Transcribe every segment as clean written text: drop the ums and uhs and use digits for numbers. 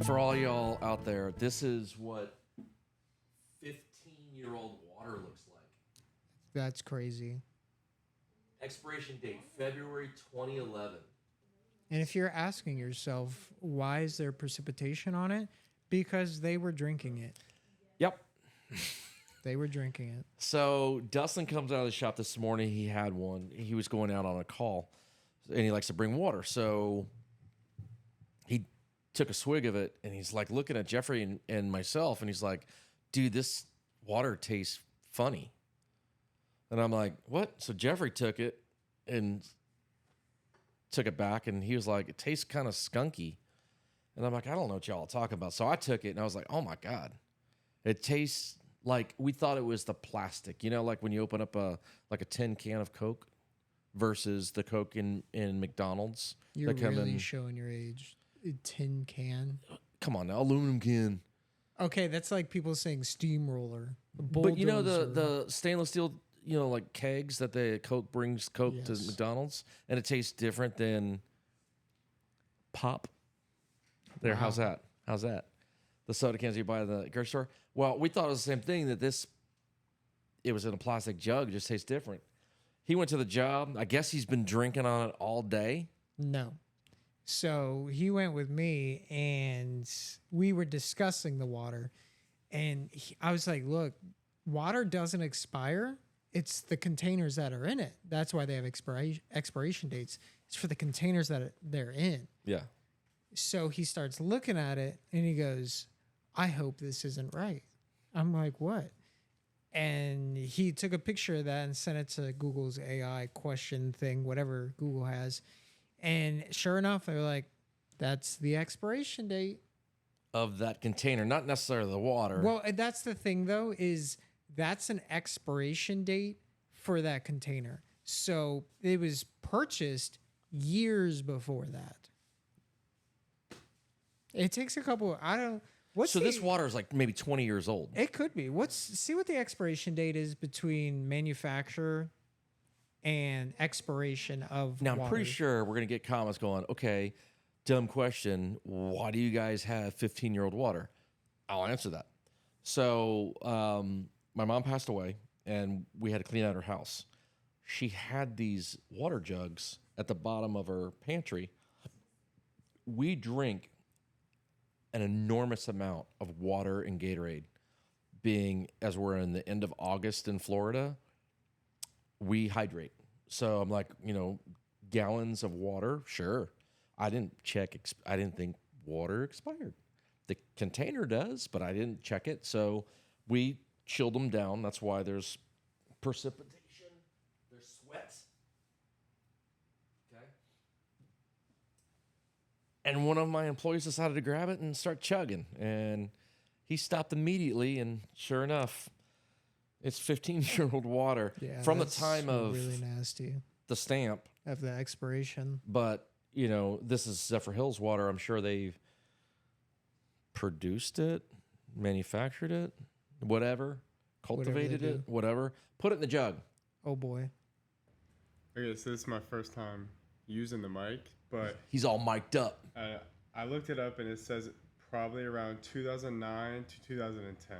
For all y'all out there, this is what 15-year-old water looks like. That's crazy. Expiration date, February 2011. And if you're asking yourself, why is there precipitation on it? Because they were drinking it. Yep. They were drinking it. So Dustin comes out of the shop this morning. He had one. He was going out on a call, and he likes to bring water. So he took a swig of it, and he's like looking at Jeffrey and myself, and he's like, dude, this water tastes funny. And I'm like, what? So Jeffrey took it and took it back, and he was like, it tastes kind of skunky. And I'm like, I don't know what y'all are talking about. So I took it, and I was like, oh, my God. It tastes like we thought it was the plastic. You know, like when you open up a tin can of Coke versus the Coke in McDonald's. You're really showing your age. A tin can. Come on now, aluminum can. Okay, that's like people saying steamroller. But you know the stainless steel, you know, like kegs that the Coke brings Coke to McDonald's, and it tastes different than pop. There, wow. How's that? The soda cans you buy at the grocery store. Well, we thought it was the same thing, that it was in a plastic jug, it just tastes different. He went to the job. I guess he's been drinking on it all day. No. So he went with me, and we were discussing the water. And I was like, look, water doesn't expire. It's the containers that are in it. That's why they have expiration dates. It's for the containers that they're in. Yeah. So he starts looking at it, and he goes, I hope this isn't right. I'm like, what? And he took a picture of that and sent it to Google's AI question thing, whatever Google has. And sure enough, they were like, that's the expiration date of that container, not necessarily the water. Well, that's the thing, though, is that's an expiration date for that container. So it was purchased years before that. It takes a couple, this water is like maybe 20 years old. It could be. See what the expiration date is between manufacturer and expiration of Now, water. I'm pretty sure we're going to get comments going, okay, dumb question, why do you guys have 15-year-old water? I'll answer that. So my mom passed away, and we had to clean out her house. She had these water jugs at the bottom of her pantry. We drink an enormous amount of water and Gatorade. Being, as we're in the end of August in Florida, we hydrate. So I'm like, gallons of water, sure. I didn't think water expired. The container does, but I didn't check it. So we chilled them down. That's why there's precipitation. There's sweat. Okay. And one of my employees decided to grab it and start chugging. And he stopped immediately, and sure enough, it's 15-year-old water from the time of really nasty. The stamp. Of the expiration. But, this is Zephyr Hills water. I'm sure they've produced it, manufactured it, whatever, cultivated it, whatever. Put it in the jug. Oh, boy. Okay, so this is my first time using the mic, but... He's all mic'd up. I looked it up, and it says probably around 2009 to 2010.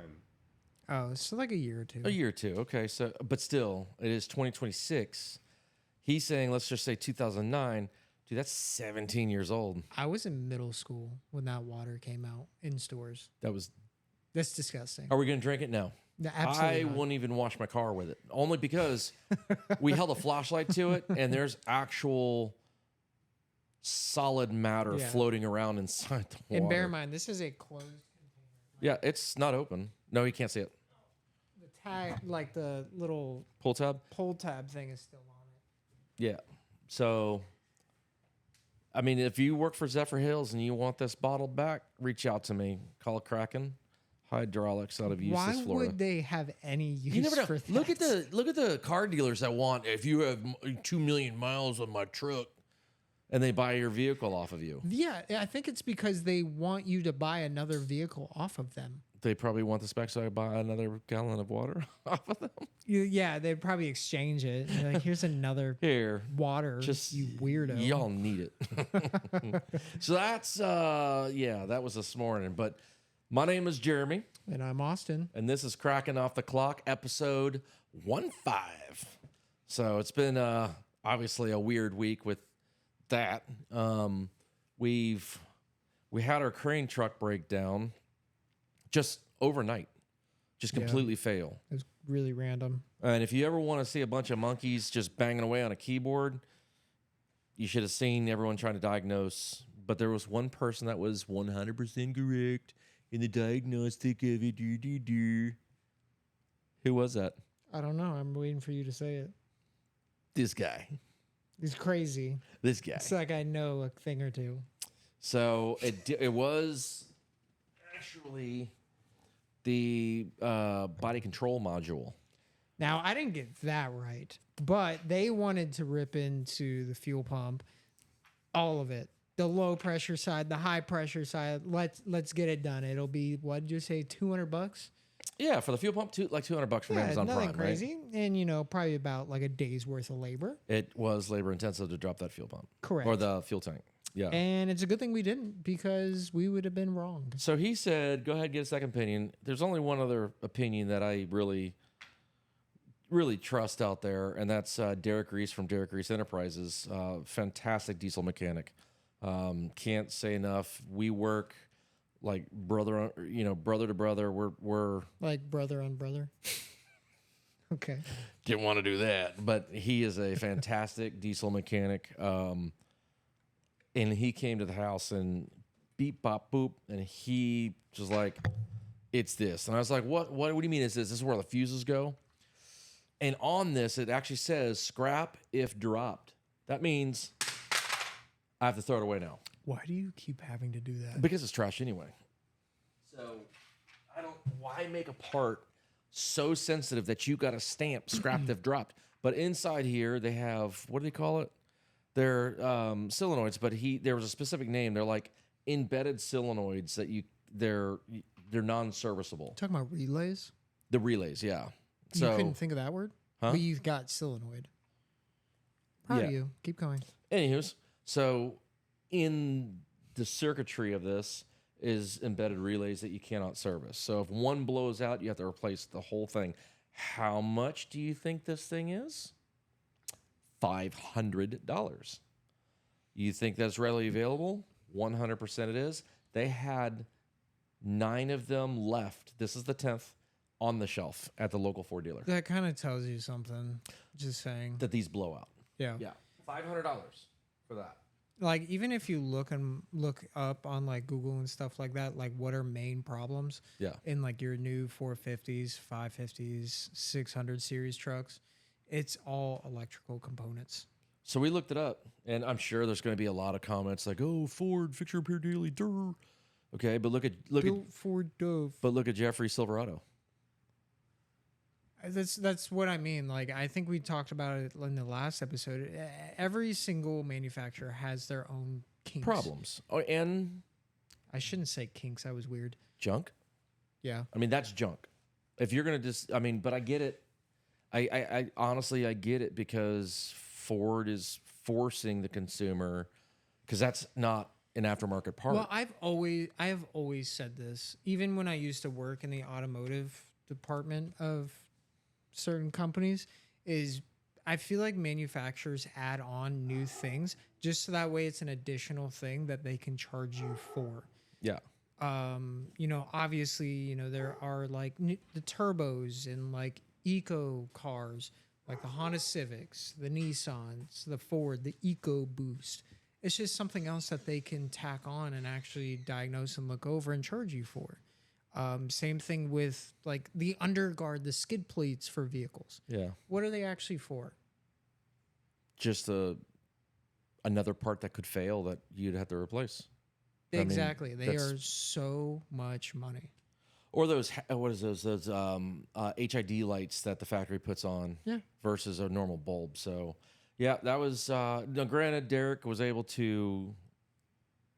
Oh, so like a year or two. A year or two, okay. So, but still, it is 2026. He's saying, let's just say 2009. Dude, that's 17 years old. I was in middle school when that water came out in stores. That's disgusting. Are we going to drink it? No. Absolutely not. Won't even wash my car with it. Only because we held a flashlight to it, and there's actual solid matter floating around inside the water. And bear in mind, this is a closed container. Yeah, it's not open. No, you can't see it. The tag, like the little pull tab thing is still on it. Yeah. So, I mean, if you work for Zephyr Hills and you want this bottled back, reach out to me. Call Kraken Hydraulics out of Eustis, Florida. Why would they have any use you never know. for that? Look at the car dealers that want, if you have 2 million miles on my truck, and they buy your vehicle off of you. Yeah, I think it's because they want you to buy another vehicle off of them. They probably want the specs, so I buy another gallon of water off of them. Yeah, they'd probably exchange it. You're like, here's another Here, water, just you weirdo. y'all need it. So that's that was this morning. But my name is Jeremy, And I'm Austin. and this is Kraken Off the Clock, episode 15. So it's been obviously a weird week with that. We had our crane truck break down just overnight, just completely fail. It was really random. And if you ever want to see a bunch of monkeys just banging away on a keyboard, you should have seen everyone trying to diagnose. But there was one person that was 100% correct in the diagnostic of it. Who was that? I don't know. I'm waiting for you to say it. This guy. He's crazy. This guy. It's like I know a thing or two. So it was actually the body control module. Now, I didn't get that right, but they wanted to rip into the fuel pump, all of it. The low pressure side, the high pressure side. Let's get it done. It'll be, what did you say, $200? Yeah, for the fuel pump, like $200 from Amazon nothing Prime, crazy. right? And, probably about like a day's worth of labor. It was labor intensive to drop that fuel pump. Correct. Or the fuel tank. Yeah. And it's a good thing we didn't, because we would have been wrong. So he said, go ahead, get a second opinion. There's only one other opinion that I really trust out there, and that's Derek Reese from Derek Reese Enterprises. Fantastic diesel mechanic. Can't say enough. We work like brother to brother. We're Like brother on brother. Okay. didn't want to do that, but he is a fantastic diesel mechanic. And he came to the house and beep, bop, boop. And he was like, it's this. And I was like, what do you mean it's this? This is where the fuses go? And on this, it actually says scrap if dropped. That means I have to throw it away now. Why do you keep having to do that? Because it's trash anyway. So why make a part so sensitive that you got to stamp scrapped if dropped? But inside here, they have, what do they call it? They're solenoids, but there was a specific name. They're like embedded solenoids that they're non-serviceable. Talking about relays? The relays, yeah. You So couldn't think of that word? Huh? But you've got solenoid. Proud of you. Keep going. Anywho's, so in the circuitry of this is embedded relays that you cannot service. So if one blows out, you have to replace the whole thing. How much do you think this thing is? $500. You think that's readily available? 100% it is. They had 9 of them left. This is the 10th on the shelf at the local Ford dealer. That kind of tells you something. Just saying. That these blow out. Yeah. Yeah. $500 for that. Like, even if you look up on like Google and stuff like that, like what are main problems Yeah. in like your new 450s, 550s, 600 series trucks, it's all electrical components. So we looked it up, and I'm sure there's going to be a lot of comments like, "Oh, Ford, fix your repair daily." Durr. Okay, but look at Ford Dove. but look at Jeffrey's Silverado. That's what I mean. Like, I think we talked about it in the last episode. Every single manufacturer has their own kinks. Problems. Oh, and I shouldn't say kinks. That was weird. junk. Yeah. I mean, that's junk. If you're going to but I get it. I honestly, I get it, because Ford is forcing the consumer, because that's not an aftermarket part. Well, I have always said this, even when I used to work in the automotive department of certain companies, is I feel like manufacturers add on new things just so that way it's an additional thing that they can charge you for. Yeah. Obviously, there are like the turbos and like eco cars, like the Honda Civics, the Nissans, the Ford, the Eco Boost. It's just something else that they can tack on and actually diagnose and look over and charge you for. Same thing with like the underguard, the skid plates for vehicles. Yeah. What are they actually for? Just another part that could fail that you'd have to replace. Exactly. They are so much money. Or those, what is those HID lights that the factory puts on versus a normal bulb. So, yeah, that was, now granted, Derek was able to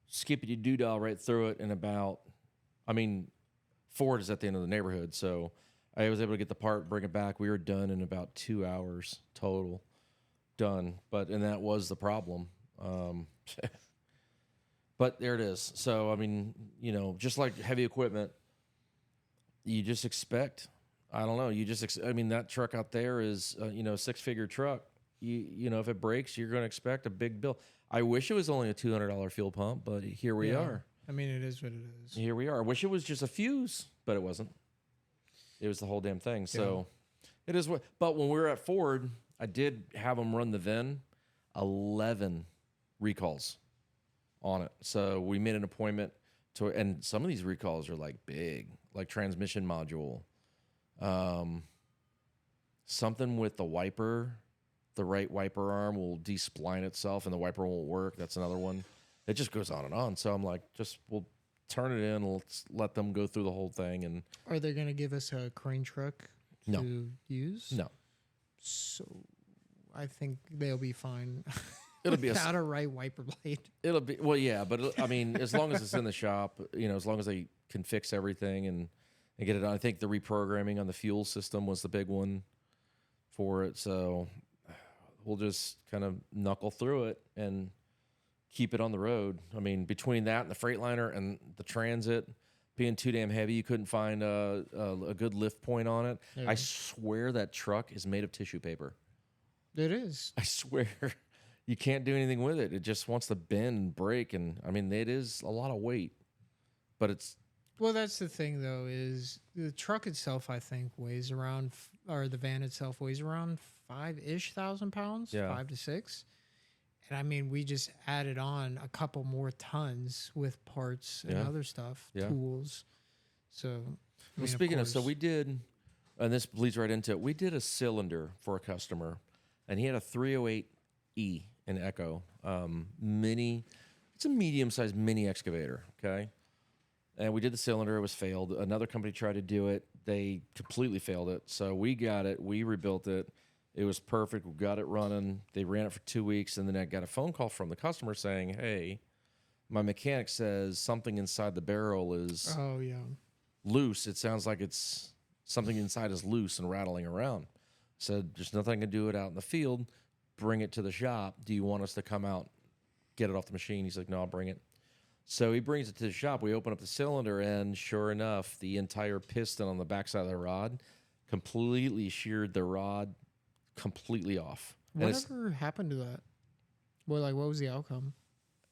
skip it, doodah right through it in about, Ford is at the end of the neighborhood. So I was able to get the part, bring it back. We were done in about 2 hours total. Done. And that was the problem. But there it is. So, I mean, just like heavy equipment, you just expect, I don't know, I mean, that truck out there is, a 6-figure truck. If it breaks, you're going to expect a big bill. I wish it was only a $200 fuel pump, but here we are. I mean, it is what it is. Here we are. I wish it was just a fuse, but it wasn't. It was the whole damn thing. So it is what. But when we were at Ford, I did have them run the VIN, 11 recalls on it. So we made an appointment and some of these recalls are like big, like transmission module, something with the wiper. The right wiper arm will despline itself and the wiper won't work. That's another one. It just goes on and on. So I'm like, we'll turn it in. Let's let them go through the whole thing. And are they going to give us a crane truck to use? No. So I think they'll be fine. It'll be without a right wiper blade. It'll be, well, yeah, but I mean, as long as it's in the shop, as long as they can fix everything and get it done. I think the reprogramming on the fuel system was the big one for it. So we'll just kind of knuckle through it and keep it on the road. I mean, between that and the Freightliner and the Transit being too damn heavy, you couldn't find a good lift point on it. Yeah. I swear that truck is made of tissue paper. It is. I swear. You can't do anything with it. It just wants to bend and break. And, I mean, it is a lot of weight. But it's... Well, that's the thing, though, is the truck itself, I think, weighs around... Or the van itself weighs around 5-ish thousand pounds, 5 to 6. And I mean, we just added on a couple more tons with parts and other stuff, tools. So, well, speaking of, so we did, and this bleeds right into it. We did a cylinder for a customer, and he had a 308E in Echo mini. It's a medium-sized mini excavator. Okay, and we did the cylinder. It was failed. Another company tried to do it. They completely failed it. So we got it. We rebuilt it. It was perfect. We got it running. They ran it for 2 weeks, and then I got a phone call from the customer saying, "Hey, my mechanic says something inside the barrel is loose. It sounds like it's something inside is loose and rattling around." Said, "There's nothing I can do it out in the field. Bring it to the shop. Do you want us to come out, get it off the machine?" He's like, "No, I'll bring it." So he brings it to the shop. We open up the cylinder, and sure enough, the entire piston on the backside of the rod completely sheared the rod completely off. Whatever happened to that? Well, like, what was the outcome?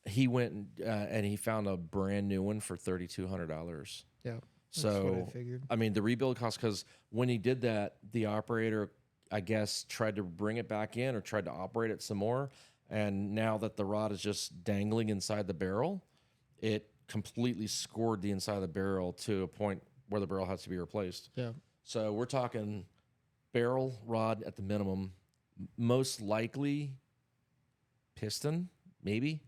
He went and he found a brand new one for $3,200. Yeah. So what I figured. I mean, the rebuild cost, because when he did that, the operator, I guess, tried to bring it back in or tried to operate it some more. And now that the rod is just dangling inside the barrel, it completely scored the inside of the barrel to a point where the barrel has to be replaced. Yeah. So we're talking barrel, rod at the minimum, most likely piston, maybe,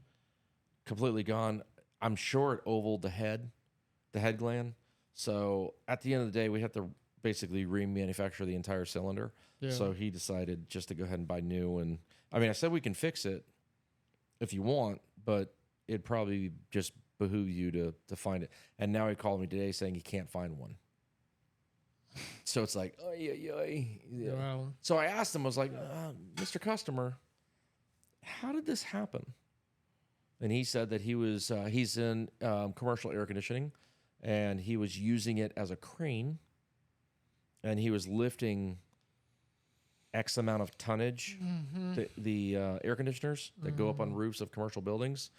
completely gone. I'm sure it ovaled the head gland. So at the end of the day, we have to basically remanufacture the entire cylinder. Yeah. So he decided just to go ahead and buy new. And I mean, I said we can fix it if you want, but it'd probably just behoove you to find it. And now he called me today saying he can't find one. So it's like, oh, yeah. Wow. So I asked him, I was like, Mr. Customer, how did this happen? And he said that he's in commercial air conditioning, and he was using it as a crane, and he was lifting X amount of tonnage, the air conditioners that go up on roofs of commercial buildings,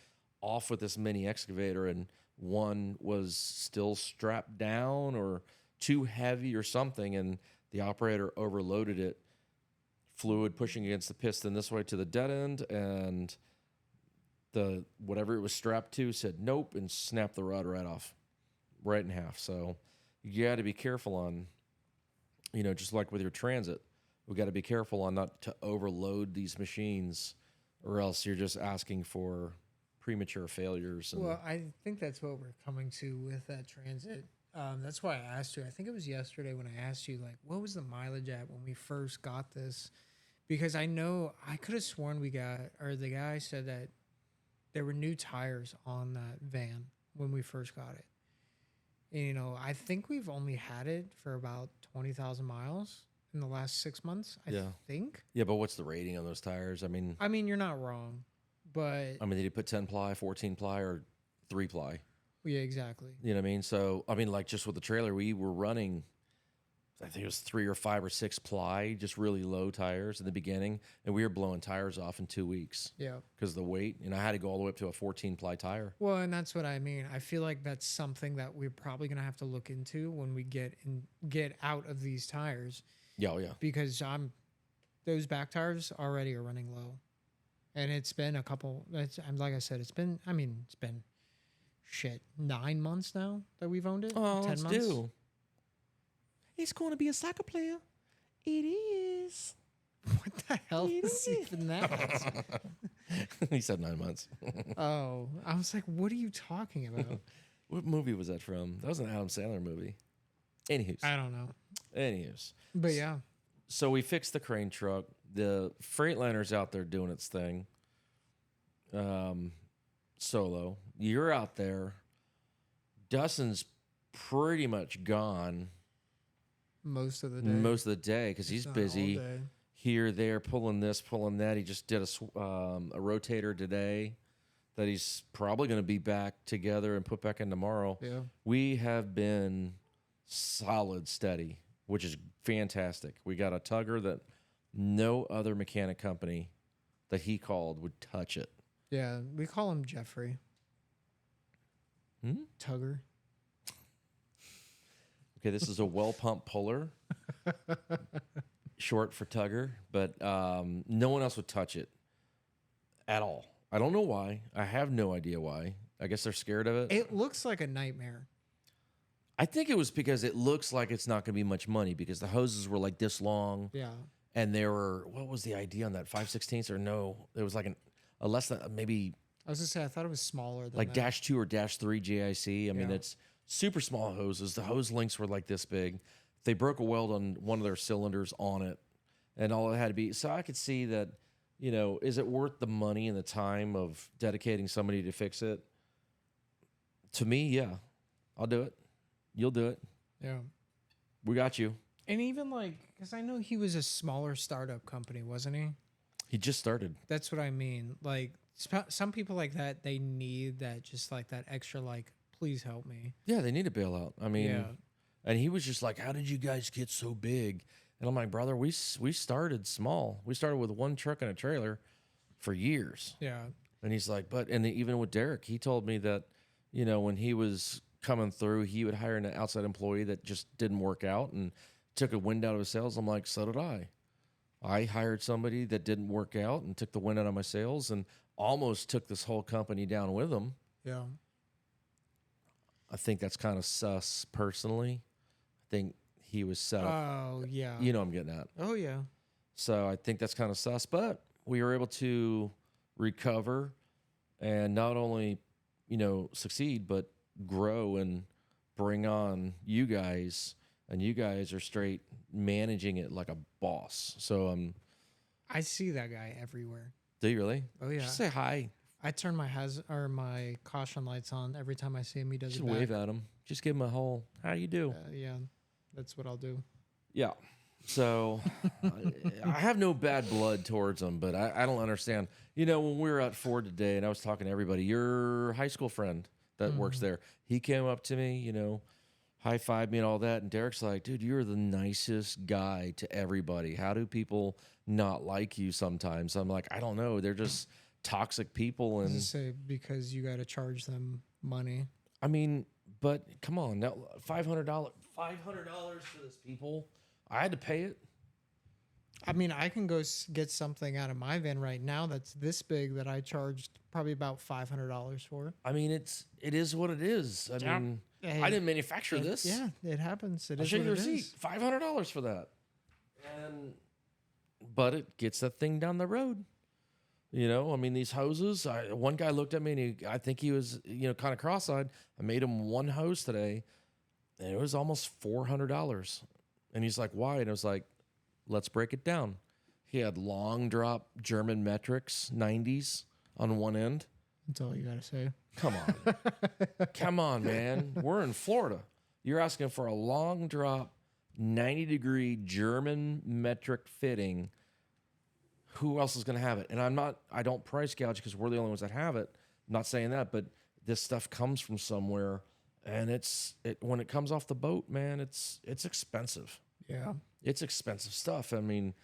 off with this mini excavator, and one was still strapped down or too heavy or something, and the operator overloaded it, fluid pushing against the piston this way to the dead end, and the whatever it was strapped to said nope and snapped the rod right in half. So you got to be careful on, just like with your Transit, we got to be careful on not to overload these machines, or else you're just asking for premature failures. Well, I think that's what we're coming to with that Transit. That's why I asked you. I think it was yesterday when I asked you, like, what was the mileage at when we first got this? Because I know I could have sworn the guy said that there were new tires on that van when we first got it. And, I think we've only had it for about 20,000 miles in the last 6 months. I Yeah. think. Yeah, but what's the rating on those tires? I mean, You're not wrong, but did you put 10 ply, 14 ply, or 3 ply? yeah, exactly. You know what I mean? So, I mean, like just with the trailer, we were running, I think it was 3 or 5 or 6 ply, just really low tires in the beginning. And we were blowing tires off in 2 weeks Yeah. because of the weight. And I had to go all the way up to a 14 ply tire. Well, and that's what I mean. I feel like that's something that we're probably gonna have to look into when we get out of these tires, Yeah, oh, yeah. because those back tires already are running low, and it's been a couple. Like I said, it's been 9 months now that we've owned it. Oh, 10 let's months. do. It's going to be a soccer player. It is. What the hell is even that? He said 9 months. Oh, I was like, what are you talking about? What movie was that from? That was an Adam Sandler movie. Anywho's. I don't know. Anywho's. But yeah, So we fixed the crane truck. The Freightliner's out there doing its thing. Solo. You're out there. Dustin's pretty much gone most of the day. most of the day because he's It's not all busy day. here, there, pulling this, pulling that. He just did a rotator today that he's probably going to be back together and put back in tomorrow. Yeah. We have been solid steady, which is fantastic. We got a tugger that no other mechanic company that he called would touch it. Yeah. We call him Jeffrey. Tugger. Okay, this is a well pump puller, short for tugger, but no one else would touch it at all. I don't know why. I have no idea why. I guess they're scared of it. It looks like a nightmare. I think it was because it looks like it's not going to be much money because the hoses were like this long. Yeah. And they were, what was the idea on that? 5/16 or no? It was like a less than maybe I was gonna say I thought it was smaller than like that. -2 or -3 GIC. I mean, Yeah. it's super small hoses. The hose links were like this big. They broke a weld on one of their cylinders on it, and all it had to be. So I could see that, is it worth the money and the time of dedicating somebody to fix it? To me, yeah. I'll do it. You'll do it. Yeah. We got you. And even because I know he was a smaller startup company, wasn't he? He just started. That's what I mean. Like some people like that, they need that, just like that extra, please help me. Yeah, they need a bailout. I mean, Yeah. and he was just like, "How did you guys get so big?" And I'm like, "Brother, we started small. We started with one truck and a trailer for years." Yeah. And he's like, even with Derek, he told me that, when he was coming through, he would hire an outside employee that just didn't work out and took a wind out of his sales. I'm like, so did I. I hired somebody that didn't work out and took the wind out of my sales and almost took this whole company down with him. Yeah. I think that's kind of sus personally. I think he was set up. Oh yeah. You know what I'm getting at. Oh yeah. So I think that's kind of sus, but we were able to recover and not only, succeed, but grow and bring on you guys. And you guys are straight managing it like a boss. So I see that guy everywhere. do you really? Oh yeah. Just say hi. I turn my caution lights on every time I see him. He does Just it back. wave at him. Just give him a whole, how you do? Yeah. That's what I'll do. Yeah. So I have no bad blood towards him, but I don't understand. When we were at Ford today and I was talking to everybody, your high school friend that works there, he came up to me, high-fived me and all that. And Derek's like, dude, you're the nicest guy to everybody. How do people not like you sometimes? I'm like, I don't know. They're just toxic people. I And just say because you got to charge them money. I mean, but come on, now $500 for this people. I had to pay it. I mean, I can go get something out of my van right now that's this big that I charged probably about $500 for. I mean, it is what it is. I mean, Hey, I didn't manufacture this. Yeah, it happens. It I'll is show you what the it receipt. is. $500 for that. But it gets that thing down the road. I mean, these hoses. One guy looked at me and I think he was, kind of cross-eyed. I made him one hose today, and it was almost $400. And he's like, "Why?" And I was like, "Let's break it down." He had long drop German metrics 90s on one end. That's all you got to say. Come on, come on, man. We're in Florida. You're asking for a long drop, 90-degree German metric fitting. Who else is going to have it? And I don't price gouge because we're the only ones that have it. I'm not saying that, but this stuff comes from somewhere, and when it comes off the boat, man, it's expensive. Yeah. It's expensive stuff. I mean,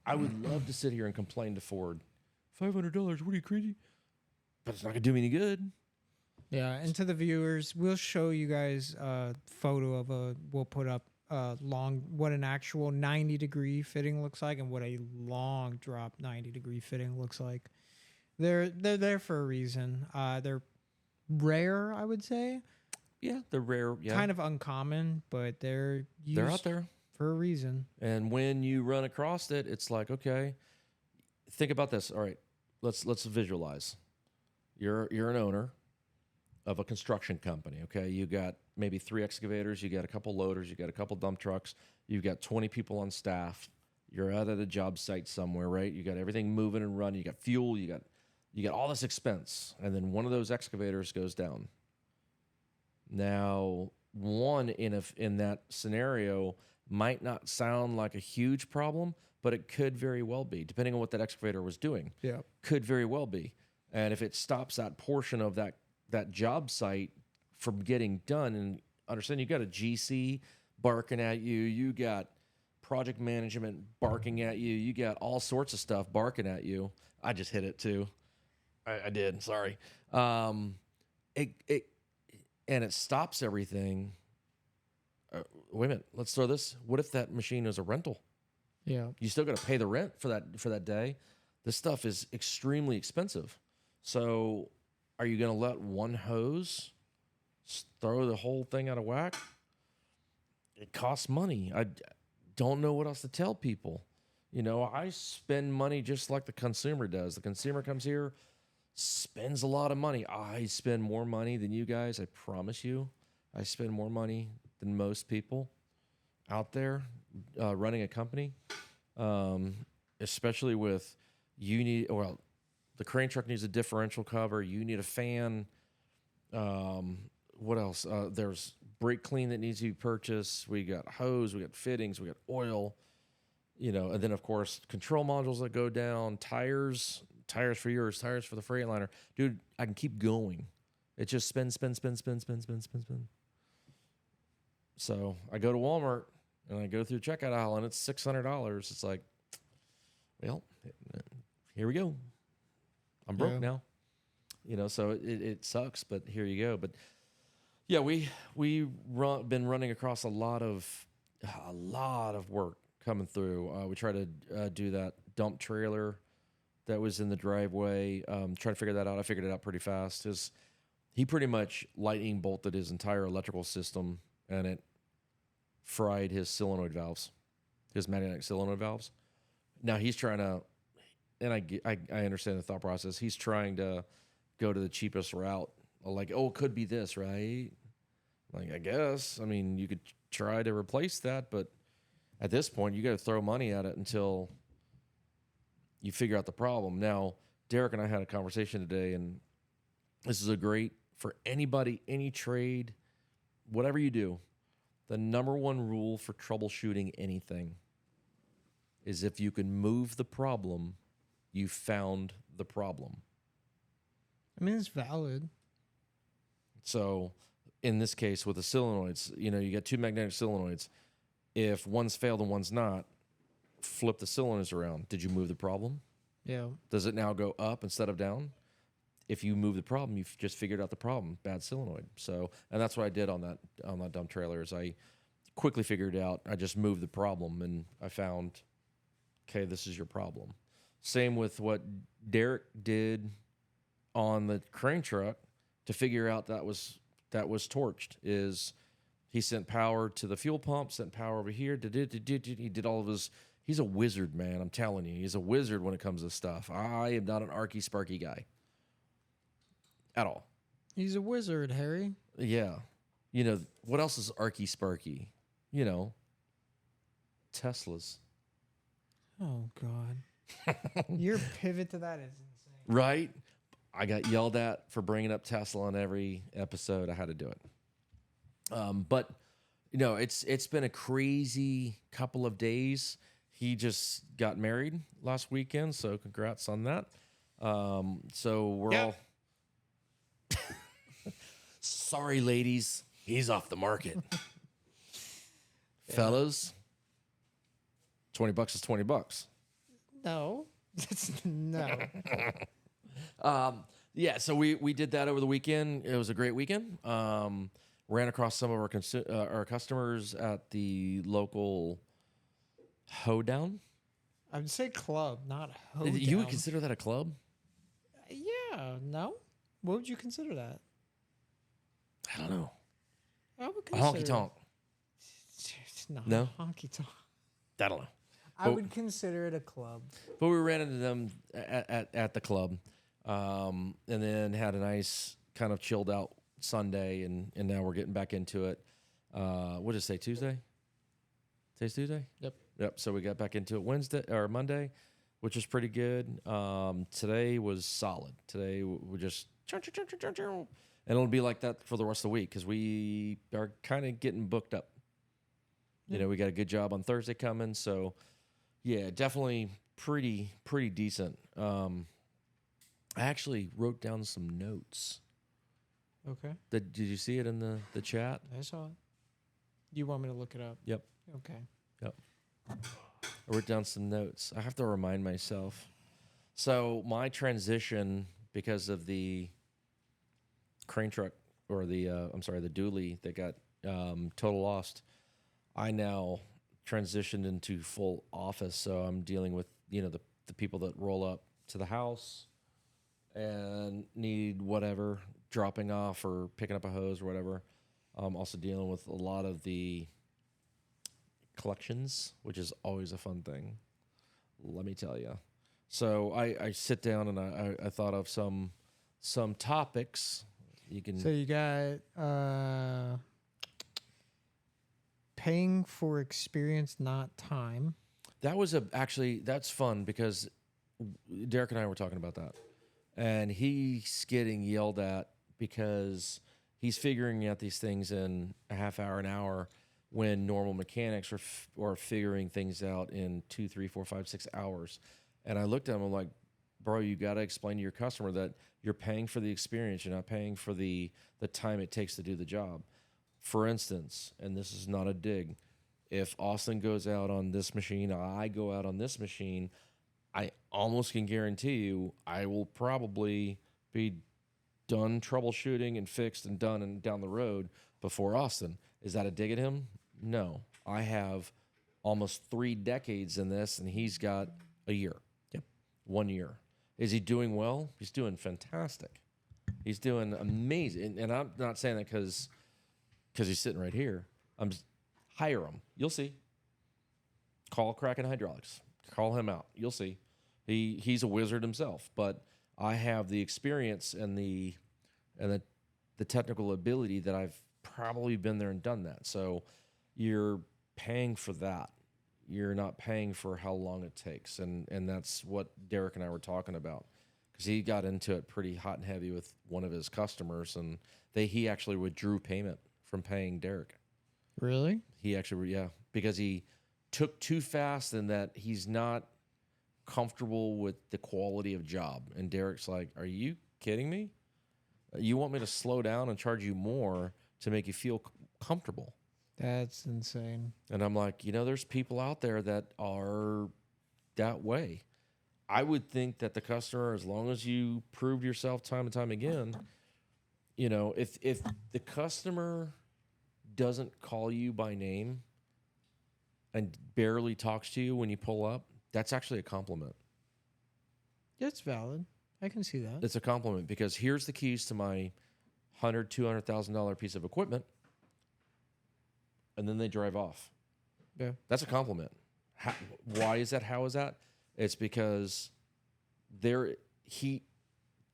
I would love to sit here and complain to Ford. $500, what are you, crazy? But it's not going to do me any good. Yeah, and to the viewers, we'll show you guys a photo of we'll put up what an actual 90-degree fitting looks like and what a long drop 90-degree fitting looks like. They're there for a reason. They're rare, I would say. Yeah, they're rare. Yeah. Kind of uncommon, but they're out there for a reason. And when you run across it, it's like, okay, think about this. All right, let's visualize. You're an owner of a construction company, okay? You got maybe 3 excavators, you got a couple loaders, you got a couple dump trucks, you've got 20 people on staff. You're out at a job site somewhere, right? You got everything moving and running. You got fuel, you got all this expense, and then one of those excavators goes down. Now, in that scenario might not sound like a huge problem, but it could very well be, depending on what that excavator was doing. Yeah. Could very well be. And if it stops that portion of that job site from getting done, and understand you got a GC barking at you, you got project management barking at you, you got all sorts of stuff barking at you. I just hit it too. I did. Sorry. It stops everything. Wait a minute. Let's throw this. What if that machine is a rental? Yeah. You still got to pay the rent for that day. This stuff is extremely expensive. So are you going to let one hose throw the whole thing out of whack? It costs money. I don't know what else to tell people. You know, I spend money just like the consumer does. The consumer comes here, spends a lot of money. I spend more money than you guys. I promise you. I spend more money than most people out there running a company, especially with the crane truck needs a differential cover. You need a fan. What else? There's brake clean that needs to be purchased. We got hose, we got fittings, we got oil, and then of course control modules that go down, tires for yours, tires for the Freightliner. Dude, I can keep going. It just spin. So I go to Walmart and I go through the checkout aisle and it's $600. It's like, well, here we go. I'm broke now, so it sucks, but here you go. But yeah, been running across a lot of work coming through. We try to do that dump trailer that was in the driveway. Trying to figure that out. I figured it out pretty fast. He pretty much lightning bolted his entire electrical system, and it fried his solenoid valves, his magnetic solenoid valves. Now he's trying to, and I understand the thought process. He's trying to go to the cheapest route. Like, it could be this, right? Like, I guess. I mean, you could try to replace that, but at this point, you got to throw money at it until you figure out the problem. Now, Derek and I had a conversation today, and this is for anybody, any trade, whatever you do, the number one rule for troubleshooting anything is if you can move the problem, you found the problem. I mean, it's valid. So in this case with the solenoids, you got 2 magnetic solenoids. If one's failed and one's not, flip the solenoids around. Did you move the problem? Yeah. Does it now go up instead of down? If you move the problem, you've just figured out the problem. Bad solenoid. So, and that's what I did on that dump trailer. Is I quickly figured out. I just moved the problem, and I found, okay, this is your problem. Same with what Derek did on the crane truck to figure out that was torched. Is he sent power to the fuel pump, sent power over here. He did all of his. He's a wizard, man. I'm telling you, he's a wizard when it comes to stuff. I am not an arky sparky guy at all. He's a wizard, Harry. Yeah. What else is arky sparky? Teslas. Oh, God. Your pivot to that is insane. Right? I got yelled at for bringing up Tesla on every episode. I had to do it. But It's been a crazy couple of days. He just got married last weekend, so congrats on that. So we're Yep. all sorry, ladies. He's off the market. Fellas, $20 is $20. No. No. Yeah, so we did that over the weekend. It was a great weekend. Ran across some of our customers at the local hoedown. I would say club, not You would hoedown. consider that a club? Yeah, no? What would you consider that? I don't know. I would A consider honky tonk. It's not No? a honky tonk. I don't know. I But- would consider it a club. But we ran into them at the club, and then had a nice kind of chilled out Sunday, and now we're getting back into it. What did it say? Tuesday? Today's Tuesday? Yep. So we got back into it Wednesday or Monday, which was pretty good. Today was solid. Today we just and it'll be like that for the rest of the week because we are kind of getting booked up. We got a good job on Thursday coming, so yeah, definitely pretty decent. I actually wrote down some notes. Okay. Did you see it in the chat? I saw it. You want me to look it up? Yep. Okay. I wrote down some notes. I have to remind myself. So my transition, because of the crane truck or the dually that got total lost, I now transitioned into full office. So I'm dealing with the people that roll up to the house and need whatever, dropping off or picking up a hose or whatever. I'm also dealing with a lot of the collections, which is always a fun thing, let me tell you. So I sit down and I thought of some topics. You can So you got paying for experience, not time. That was that's fun because Derek and I were talking about that, and he's getting yelled at because he's figuring out these things in a half hour, an hour, when normal mechanics are figuring things out in 2, 3, 4, 5, 6 hours. And I looked at him, I'm like, bro, you got to explain to your customer that you're paying for the experience. You're not paying for the time it takes to do the job. For instance, and this is not a dig, if Austin goes out on this machine, I go out on this machine, I almost can guarantee you I will probably be done troubleshooting and fixed and done and down the road before Austin. Is that a dig at him? No. I have almost 3 decades in this, and he's got a year. Yep. 1 year. Is he doing well? He's doing fantastic. He's doing amazing. And I'm not saying that because he's sitting right here. I'm just, hire him. You'll see. Call Kraken Hydraulics. Call him out. You'll see. He's a wizard himself. But I have the experience and the technical ability that I've probably been there and done that. So you're paying for that. You're not paying for how long it takes. And that's what Derek and I were talking about. Because he got into it pretty hot and heavy with one of his customers, and he actually withdrew payment from paying Derek. Really? He actually, yeah, because he took too fast and that he's not comfortable with the quality of job. And Derek's like, are you kidding me? You want me to slow down and charge you more to make you feel comfortable? That's insane. And I'm like, there's people out there that are that way. I would think that the customer, as long as you proved yourself time and time again, if the customer doesn't call you by name and barely talks to you when you pull up, that's actually a compliment. It's valid. I can see that. It's a compliment because here's the keys to my $100,000-$200,000 piece of equipment, and then they drive off. Yeah. That's a compliment. Why is that? How is that? It's because there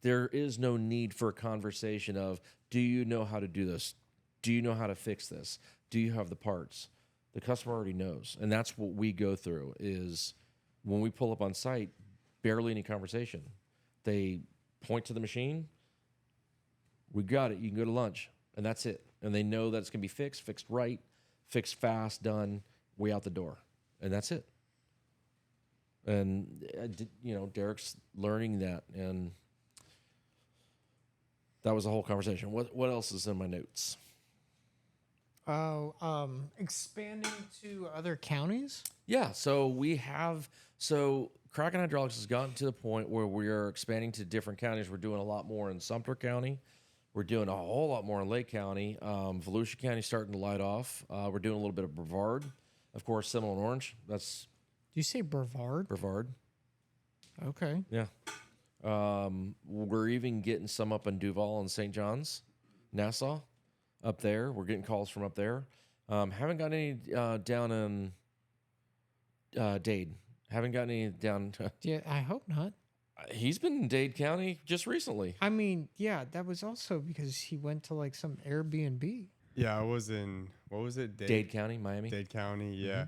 is no need for a conversation of, do you know how to do this? Do you know how to fix this? Do you have the parts? The customer already knows. And that's what we go through is when we pull up on site, barely any conversation. They point to the machine. We got it. You can go to lunch. And that's it. And they know that it's going to be fixed right, fixed fast, done, way out the door, and that's it. And Derek's learning that, and that was the whole conversation. What else is in my notes? Oh, expanding to other counties. Yeah, so Kraken Hydraulics has gotten to the point where we are expanding to different counties. We're doing a lot more in Sumter County. We're doing a whole lot more in Lake County. Volusia County starting to light off. We're doing a little bit of Brevard, of course, Seminole and Orange. That's Do you say Brevard? Brevard. Okay. Yeah. We're even getting some up in Duval and St. John's, Nassau, up there. We're getting calls from up there. Haven't got any down in Dade. Haven't got any down. Yeah, I hope not. He's been in Dade County just recently. I mean, yeah, that was also because he went to like some Airbnb. Yeah, I was in, what was it? Dade County, Miami. Dade County, yeah.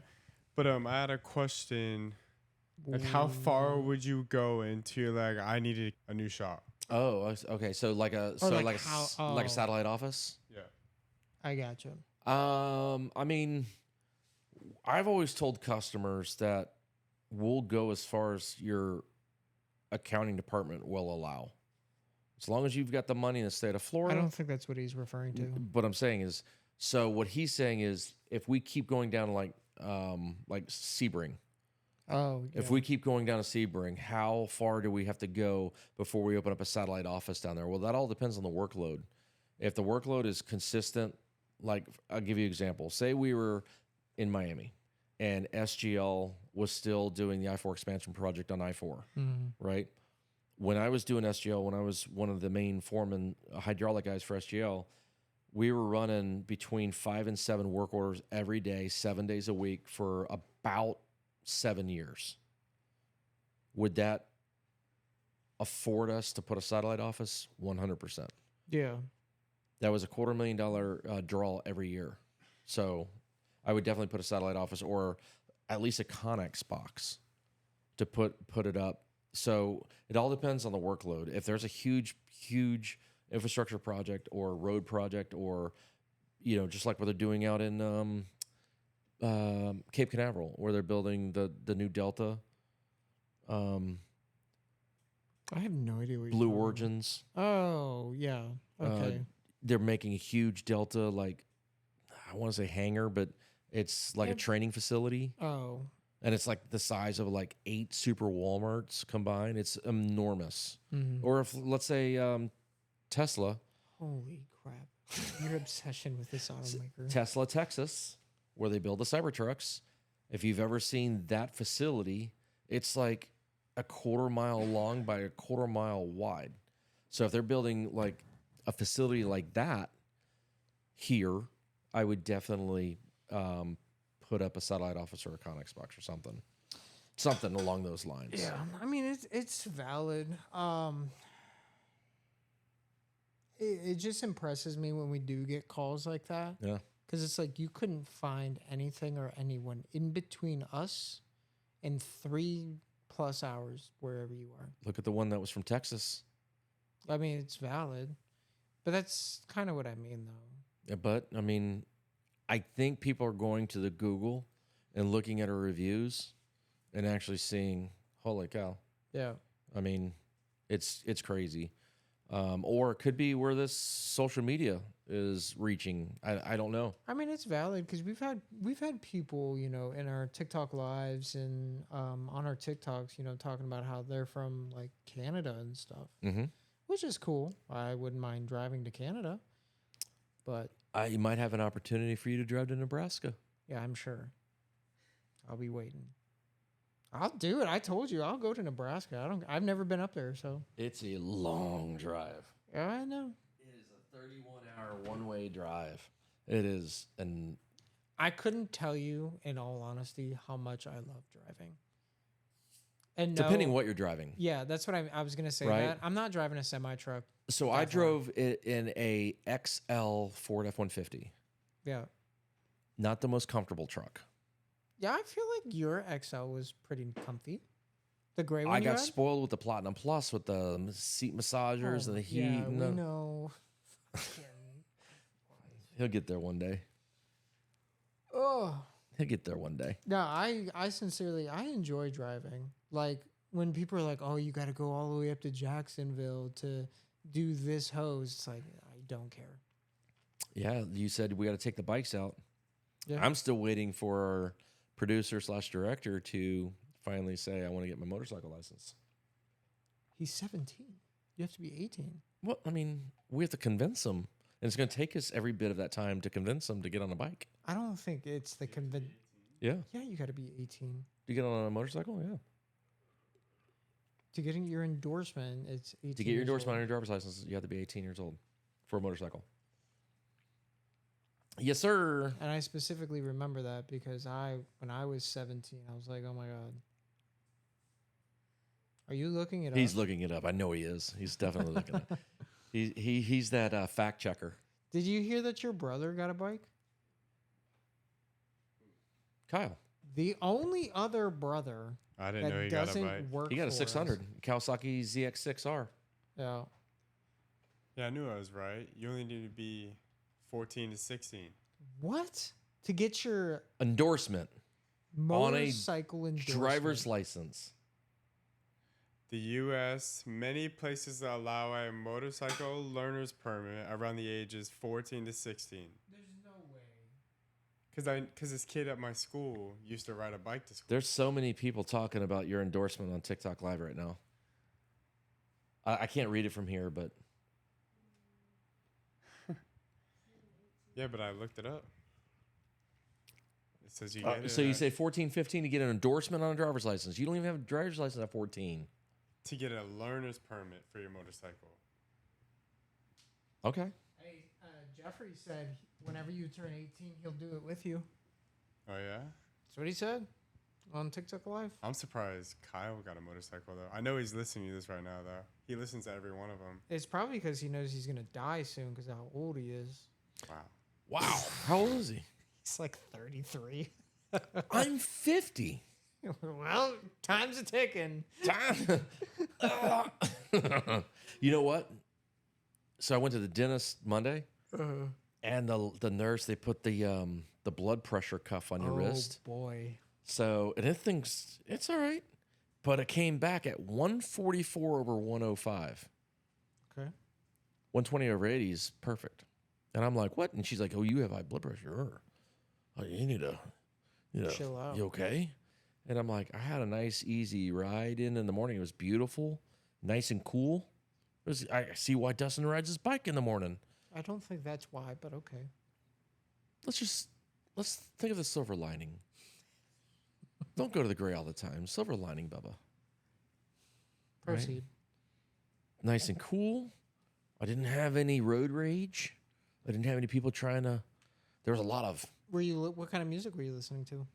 But I had a question. Like, how far would you go into, like, I needed a new shop? Oh, okay. So like a like a satellite office. Yeah. I gotcha. I mean, I've always told customers that we'll go as far as your accounting department will allow, as long as you've got the money in the state of Florida. I don't think that's what he's referring to. What I'm saying is, so what he's saying is, if we keep going down like Sebring, Oh, yeah. if we keep going down to Sebring, how far do we have to go before we open up a satellite office down there? Well, that all depends on the workload. If the workload is consistent, like I'll give you an example. Say we were in Miami and SGL was still doing the I-4 expansion project on I-4, right? When I was doing SGL, when I was one of the main foreman hydraulic guys for SGL, we were running between 5 and 7 work orders every day, 7 days a week for about 7 years. Would that afford us to put a satellite office? 100%. Yeah. That was a $250,000 draw every year. So I would definitely put a satellite office or at least a Connex box to put it up. So it all depends on the workload. If there's a huge infrastructure project or road project, or just like what they're doing out in Cape Canaveral, where they're building the new Delta. I have no idea what Blue Origins. Oh, yeah. Okay. They're making a huge Delta, like I want to say hangar, but it's like a training facility. Oh. And it's like the size of like 8 super Walmarts combined. It's enormous. Mm-hmm. Or if, let's say, Tesla. Holy crap. Your obsession with this automaker. Tesla, Texas, where they build the Cybertrucks. If you've ever seen that facility, it's like a 1/4 mile long by a 1/4 mile wide. So if they're building like a facility like that here, I would definitely put up a satellite office or a Connex box or something along those lines. Yeah, I mean it's valid. It just impresses me when we do get calls like that. Yeah. Because it's like you couldn't find anything or anyone in between us in 3+ hours wherever you are. Look at the one that was from Texas. I mean, it's valid, but that's kind of what I mean, though. Yeah, but I mean, I think people are going to the Google and looking at our reviews and actually seeing, holy cow. Yeah. I mean, it's crazy. Or it could be where this social media is reaching. I don't know. I mean, it's valid because we've had people, in our TikTok lives and on our TikToks, talking about how they're from like Canada and stuff, which is cool. I wouldn't mind driving to Canada, but You might have an opportunity for you to drive to Nebraska. yeah, I'm sure. I'll be waiting. I'll do it. I told you I'll go to Nebraska. I've never been up there, so It's a long drive. yeah, I know. It is a 31-hour one-way drive. It is, and I couldn't tell you, in all honesty, how much I love driving. And depending what you're driving. Yeah, that's what I was gonna say. Right. That I'm not driving a semi truck. So I drove it in a XL Ford F-150. Yeah. Not the most comfortable truck. Yeah, I feel like your XL was pretty comfy. The gray one. I you got had? spoiled with the Platinum Plus with the seat massagers and the heat. Yeah, and we know. He'll get there one day. Oh. He'll get there one day. No, I sincerely, I enjoy driving. Like when people are like, "Oh, you got to go all the way up to Jacksonville to do this hose," it's like I don't care. Yeah, you said we got to take the bikes out. Yeah. I'm still waiting for our producer / director to finally say I want to get my motorcycle license. He's 17. You have to be 18. Well, I mean, we have to convince him, and it's going to take us every bit of that time to convince him to get on a bike. I don't think it's the Yeah, Yeah, you got to be 18 to get on a motorcycle. Yeah, to getting your endorsement. It's 18. to get your years endorsement on old. your driver's license, you have to be 18 years old for a motorcycle. Yes, sir. And I specifically remember that because when I was 17, I was like, "Oh my god." Are you looking it up? He's looking it up. I know he is. He's definitely looking it up. He's that fact checker. Did you hear that your brother got a bike? Kyle. The only other brother I didn't know that he got a doesn't bike. work He got a for 600 us. Kawasaki ZX6R. Yeah. Yeah, I knew I was right. You only need to be 14 to 16. What? To get your Endorsement. On a motorcycle endorsement. Driver's license. The U.S. many places allow a motorcycle learner's permit around the ages 14 to 16. There's no way. Because this kid at my school used to ride a bike to school. There's so many people talking about your endorsement on TikTok Live right now. I can't read it from here, but Yeah, but I looked it up. It says you get it so you at- say 14, 15 to get an endorsement on a driver's license. You don't even have a driver's license at 14. to get a learner's permit for your motorcycle. Okay. Hey, Jeffrey said whenever you turn 18, he'll do it with you. Oh, yeah? That's what he said on TikTok Live. I'm surprised Kyle got a motorcycle, though. I know he's listening to this right now, though. He listens to every one of them. It's probably because he knows he's going to die soon because of how old he is. Wow. Wow. How old is he? He's like 33. I'm 50. Well, time's a ticking. You know what? So I went to the dentist Monday, and the nurse, they put the blood pressure cuff on your wrist. Oh, boy. So, and it thinks it's all right, but it came back at 144 over 105. Okay. 120 over 80 is perfect. And I'm like, what? And she's like, oh, you have high blood pressure. Oh, you need to, Chill out. You okay? And I'm like, I had a nice, easy ride in the morning. It was beautiful, nice and cool. I see why Dustin rides his bike in the morning. I don't think that's why, but okay. Let's think of the silver lining. Don't go to the gray all the time. Silver lining, Bubba. Right? Proceed. Nice and cool. I didn't have any road rage. I didn't have any people trying to. There was a lot of What kind of music were you listening to?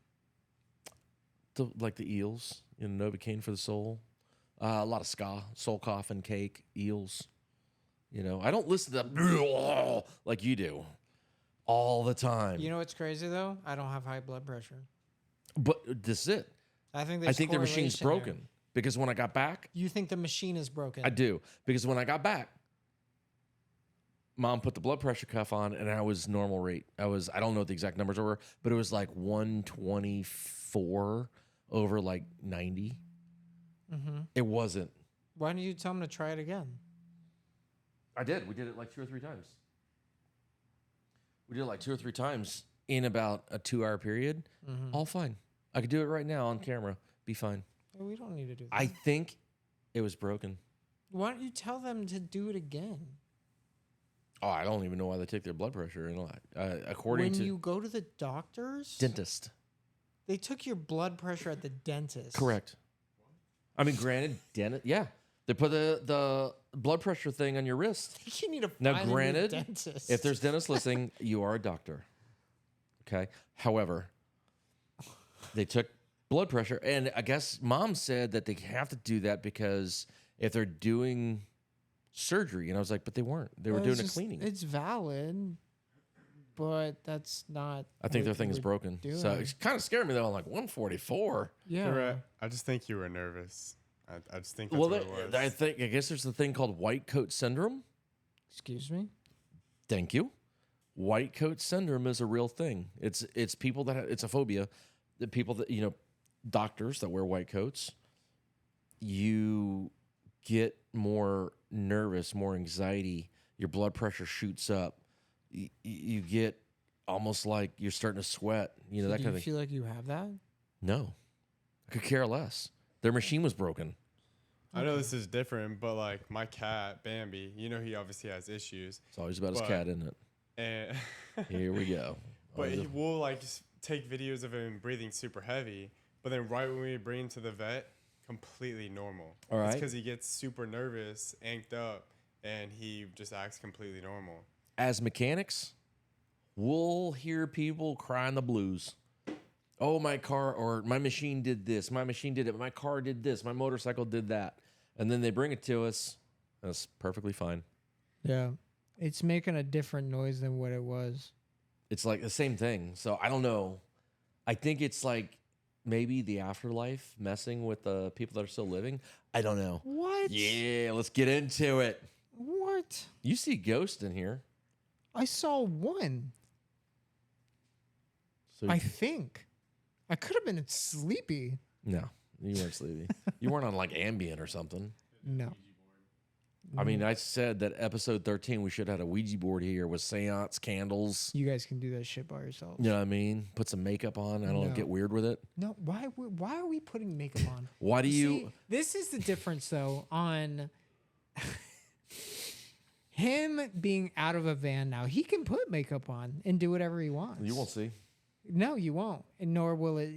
like the Eels, Novocaine for the soul. A lot of ska, Soul Coffin, Cake, Eels. I don't listen to that like you do all the time. You know what's crazy though? I don't have high blood pressure. But this is it. I think I think the machine's correlation broken there. because when I got back, You think the machine is broken? I do. Because when I got back, Mom put the blood pressure cuff on and I was normal rate. I don't know what the exact numbers were, but it was like 124 over like 90. Mm-hmm. It wasn't. Why don't you tell him to try it again? I did. We did it like 2 or 3 times. We did it like 2 or 3 times in about a 2-hour period. Mm-hmm. All fine. I could do it right now on camera. Be fine. We don't need to do that. I think it was broken. Why don't you tell them to do it again? Oh, I don't even know why they take their blood pressure. According When to you go to the doctors, dentist. they took your blood pressure at the dentist. Correct. I mean, granted, dentist. Yeah, they put the blood pressure thing on your wrist. I think you need to Now, find a new granted, dentist. if there's dentists listening, you are a doctor. Okay. However, they took blood pressure, and I guess Mom said that they have to do that because if they're doing surgery, and I was like, but they weren't. They were doing a cleaning. It's valid, but that's not. I think what their thing you is were broken. So doing. it kind of scared me though. I'm like 144. Yeah. Right. I just think you were nervous. I just think that's Well, what it was. I guess there's the thing called white coat syndrome. Excuse me. Thank you. white coat syndrome is a real thing. It's people that it's a phobia. The people that doctors that wear white coats, you get more nervous, more anxiety. Your blood pressure shoots up. You get almost like you're starting to sweat. That Do kind you of thing. feel like you have that? No, I could care less. Their machine was broken. I know this is different, but like my cat Bambi, he obviously has issues, It's always about his But- cat, isn't it? and Here we go. but he will like just take videos of him breathing super heavy, but then right when we bring him to the vet, completely normal. All It's right. because he gets super nervous, amped up, and he just acts completely normal. As mechanics, we'll hear people crying the blues. Oh, my car or my machine did this. My machine did it. My car did this. My motorcycle did that. And then they bring it to us. And it's perfectly fine. Yeah. It's making a different noise than what it was. It's like the same thing. So I don't know. I think it's like maybe the afterlife messing with the people that are still living. I don't know. What? Yeah, let's get into it. What? You see ghosts in here. I saw one. So I think. I could have been sleepy. no, you weren't sleepy. You weren't on like Ambien or something. No. I mean, I said that episode 13, we should have had a Ouija board here with seance, candles. You guys can do that shit by yourself. You know what I mean? Put some makeup on. I don't No. get weird with it. No, why are we putting makeup on? Why do you? See, this is the difference though on him being out of a van now. He can put makeup on and do whatever he wants. You won't see. No, you won't. And nor will it,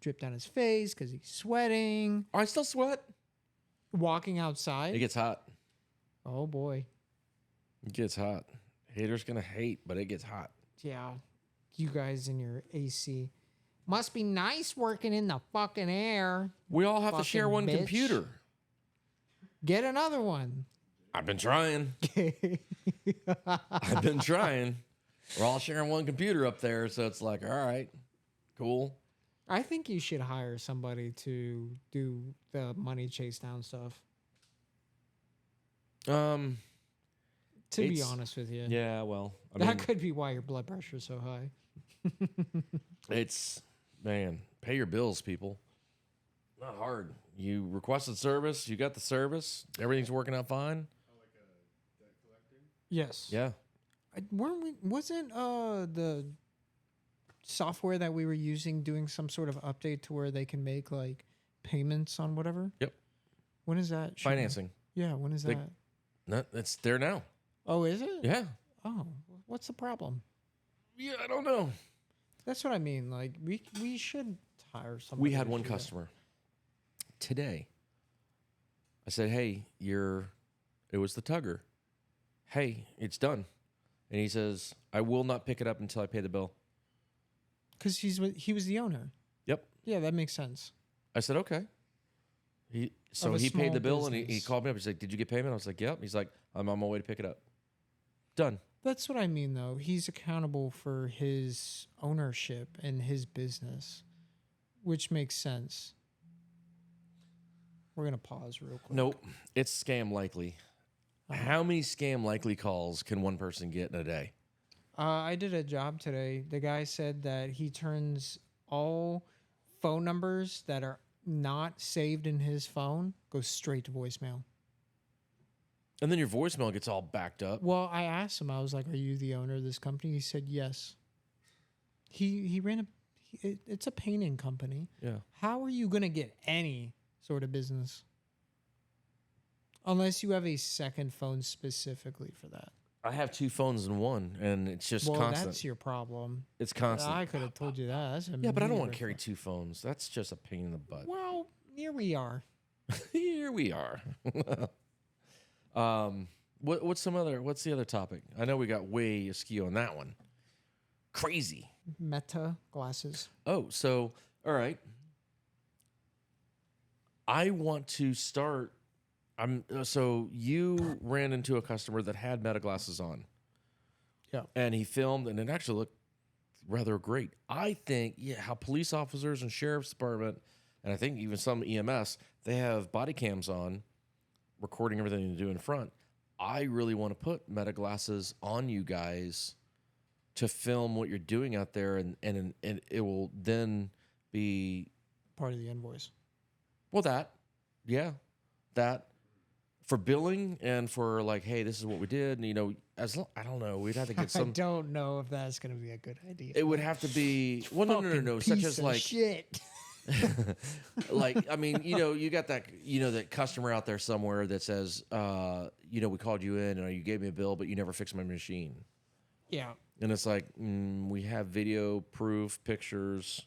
drip down his face because he's sweating. I still sweat. Walking It outside. gets hot. Oh boy. It gets hot. Haters gonna hate, but it gets hot. Yeah. You guys in your AC. Must be nice working in the fucking air. We all have to share Fucking one bitch. computer. Get another one. I've been trying. I've been trying. We're all sharing one computer up there, so it's like, all right, cool. I think you should hire somebody to do the money chase down stuff. To be It's- honest with you. Yeah, well, I that mean, could be why your blood pressure's so high. it's man, pay your bills, people. Not hard. You requested service, you got the service, everything's working out fine. Yes. Yeah. Wasn't the software that we were using doing some sort of update to where they can make like payments on whatever? Yep. When is that? shipping? Financing. Yeah, when is They- that? No, it's there now. Oh, is it? Yeah. Oh, what's the problem? Yeah, I don't know. That's what I mean. Like we should hire somebody. We had to one do that. customer today. I said, "Hey, it was the tugger. Hey, it's done." And he says, "I will not pick it up until I pay the bill." Because he was the owner. Yep. Yeah, that makes sense. I said, "Okay." So a he paid the small bill and he business. called me up. He's like, "Did you get payment?" I was like, "Yep." He's like, "I'm on my way to pick it up." Done. That's what I mean, though. He's accountable for his ownership and his business, which makes sense. We're gonna pause real quick. Nope. It's scam likely. How many scam likely calls can one person get in a day? I did a job today. The guy said that he turns all phone numbers that are not saved in his phone go straight to voicemail. And then your voicemail gets all backed up. Well, I asked him. I was like, "Are you the owner of this company?" He said, "Yes." He ran it's a painting company. Yeah. How are you gonna get any sort of business unless you have a second phone specifically for that? I have two phones in one, and it's just Well, constant. that's your problem. It's constant. I could have told you that. That's Yeah, but I don't immediate want to carry red two phones. That's just a pain in the butt. flag. Well, here we are. Here we are. What's the other topic? I know we got way askew on that one. Crazy. Meta glasses. Oh, so all right. I want to start. So you ran into a customer that had Meta glasses on. Yeah. And he filmed, and it actually looked rather great. I think, how police officers and sheriff's department, and I think even some EMS, they have body cams on, recording everything you do in front. I really want to put Meta glasses on you guys to film what you're doing out there, and it will then be Part of the invoice. well that that for billing and for like, hey, this is what we did, and I don't know, we'd have to get I some. don't know if that's going to be a good idea. It would have to be no, such as like shit. like, I mean, you got that, that customer out there somewhere that says, we called you in and you gave me a bill, but you never fixed my machine. Yeah. And it's like, we have video proof, pictures.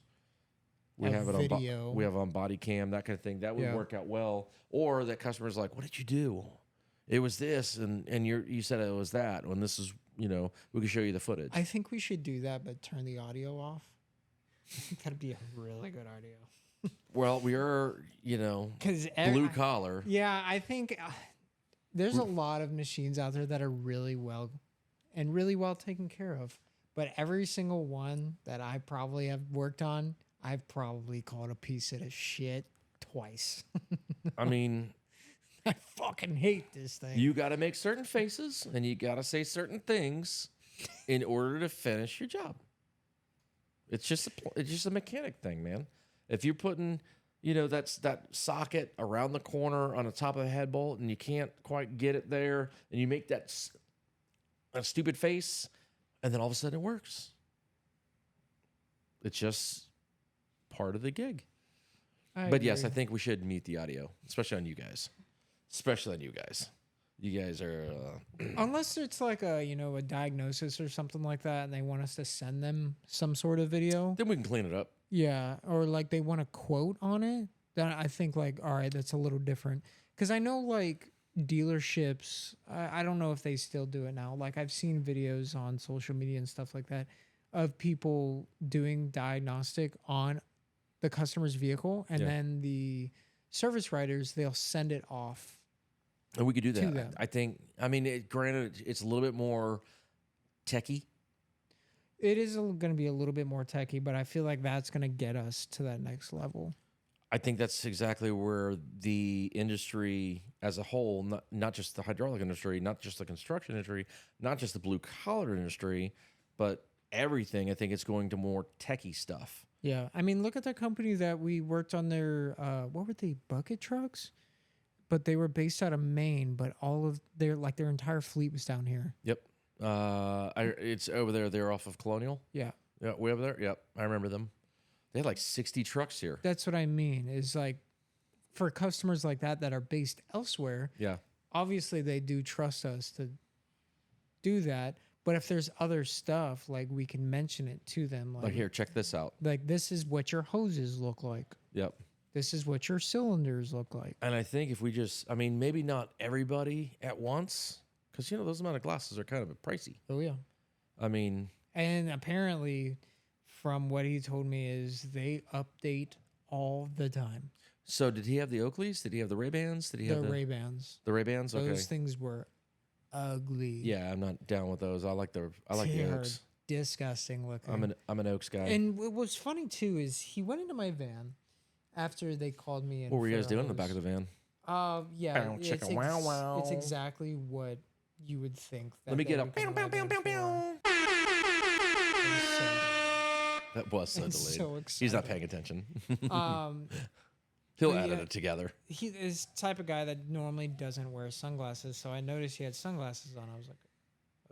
We A have it video. we have on body cam, that kind of thing. That would Yeah. work out well. Or that customer's like, what did you do? It was this, and you said it was that. When this is, we can show you the footage. I think we should do that, but turn the audio off. That'd be a really good idea. Well, we are, Because blue collar. Yeah, I think there's a lot of machines out there that are really well taken care of. But every single one that I probably have worked on, I've probably called a piece of shit twice. I mean, I fucking hate this thing. you got to make certain faces and you got to say certain things in order to finish your job. It's just a mechanic thing, man. If you're putting, that socket around the corner on the top of the head bolt and you can't quite get it there, and you make that a stupid face, and then all of a sudden it works. It's just part of the gig. But yes, I think we should mute the audio, especially on you guys. You guys are unless it's like a diagnosis or something like that, and they want us to send them some sort of video. then we can clean it up. Yeah, or like they want a quote on it. Then I think like, all right, that's a little different. Because I know like dealerships, I don't know if they still do it now. Like I've seen videos on social media and stuff like that of people doing diagnostic on the customer's vehicle, and Yeah. then the service writers, they'll send it off. And we could do To that. them. I think. I mean, granted, it's a little bit more techie. It is going to be a little bit more techie, but I feel like that's going to get us to that next level. I think that's exactly where the industry as a whole, not just the hydraulic industry, not just the construction industry, not just the blue collar industry, but everything. I think it's going to more techie stuff. Yeah, I mean, look at the company that we worked on their what were they, bucket trucks? But they were based out of Maine, but all of their entire fleet was down here. Yep. It's over there. They're off of Colonial. Yeah, Yeah, way over there. Yep, I remember them. They had like 60 trucks here. that's what I mean. Is like for customers like that are based elsewhere. Yeah. Obviously, they do trust us to do that. But if there's other stuff, like we can mention it to them. Like here, check this out. Like this is what your hoses look like. Yep. This is what your cylinders look like. And I think if we just, I mean, maybe not everybody at once, because those amount of glasses are kind of pricey. Oh yeah. I mean, And apparently, from what he told me, is they update all the time. so did he have the Oakleys? Did he have the Ray-Bans? Did he have The the Ray-Bans. Ray-Bans? Okay. Those things were ugly. Yeah, I'm not down with those. I like the They are Oaks. disgusting looking. I'm an Oaks guy. And what was funny too is he went into my van after they called me in. What were you for guys doing in the hose. back of the van? Yeah, Bow, chicka, wow, wow. it's exactly what you would think. That Let me they get a would come bow, right bow, in bow, for. bow. That was so I'm delayed. so He's not excited. paying attention. So, He'll edit yeah. it together. He is the type of guy that normally doesn't wear sunglasses, so I noticed he had sunglasses on. I was like,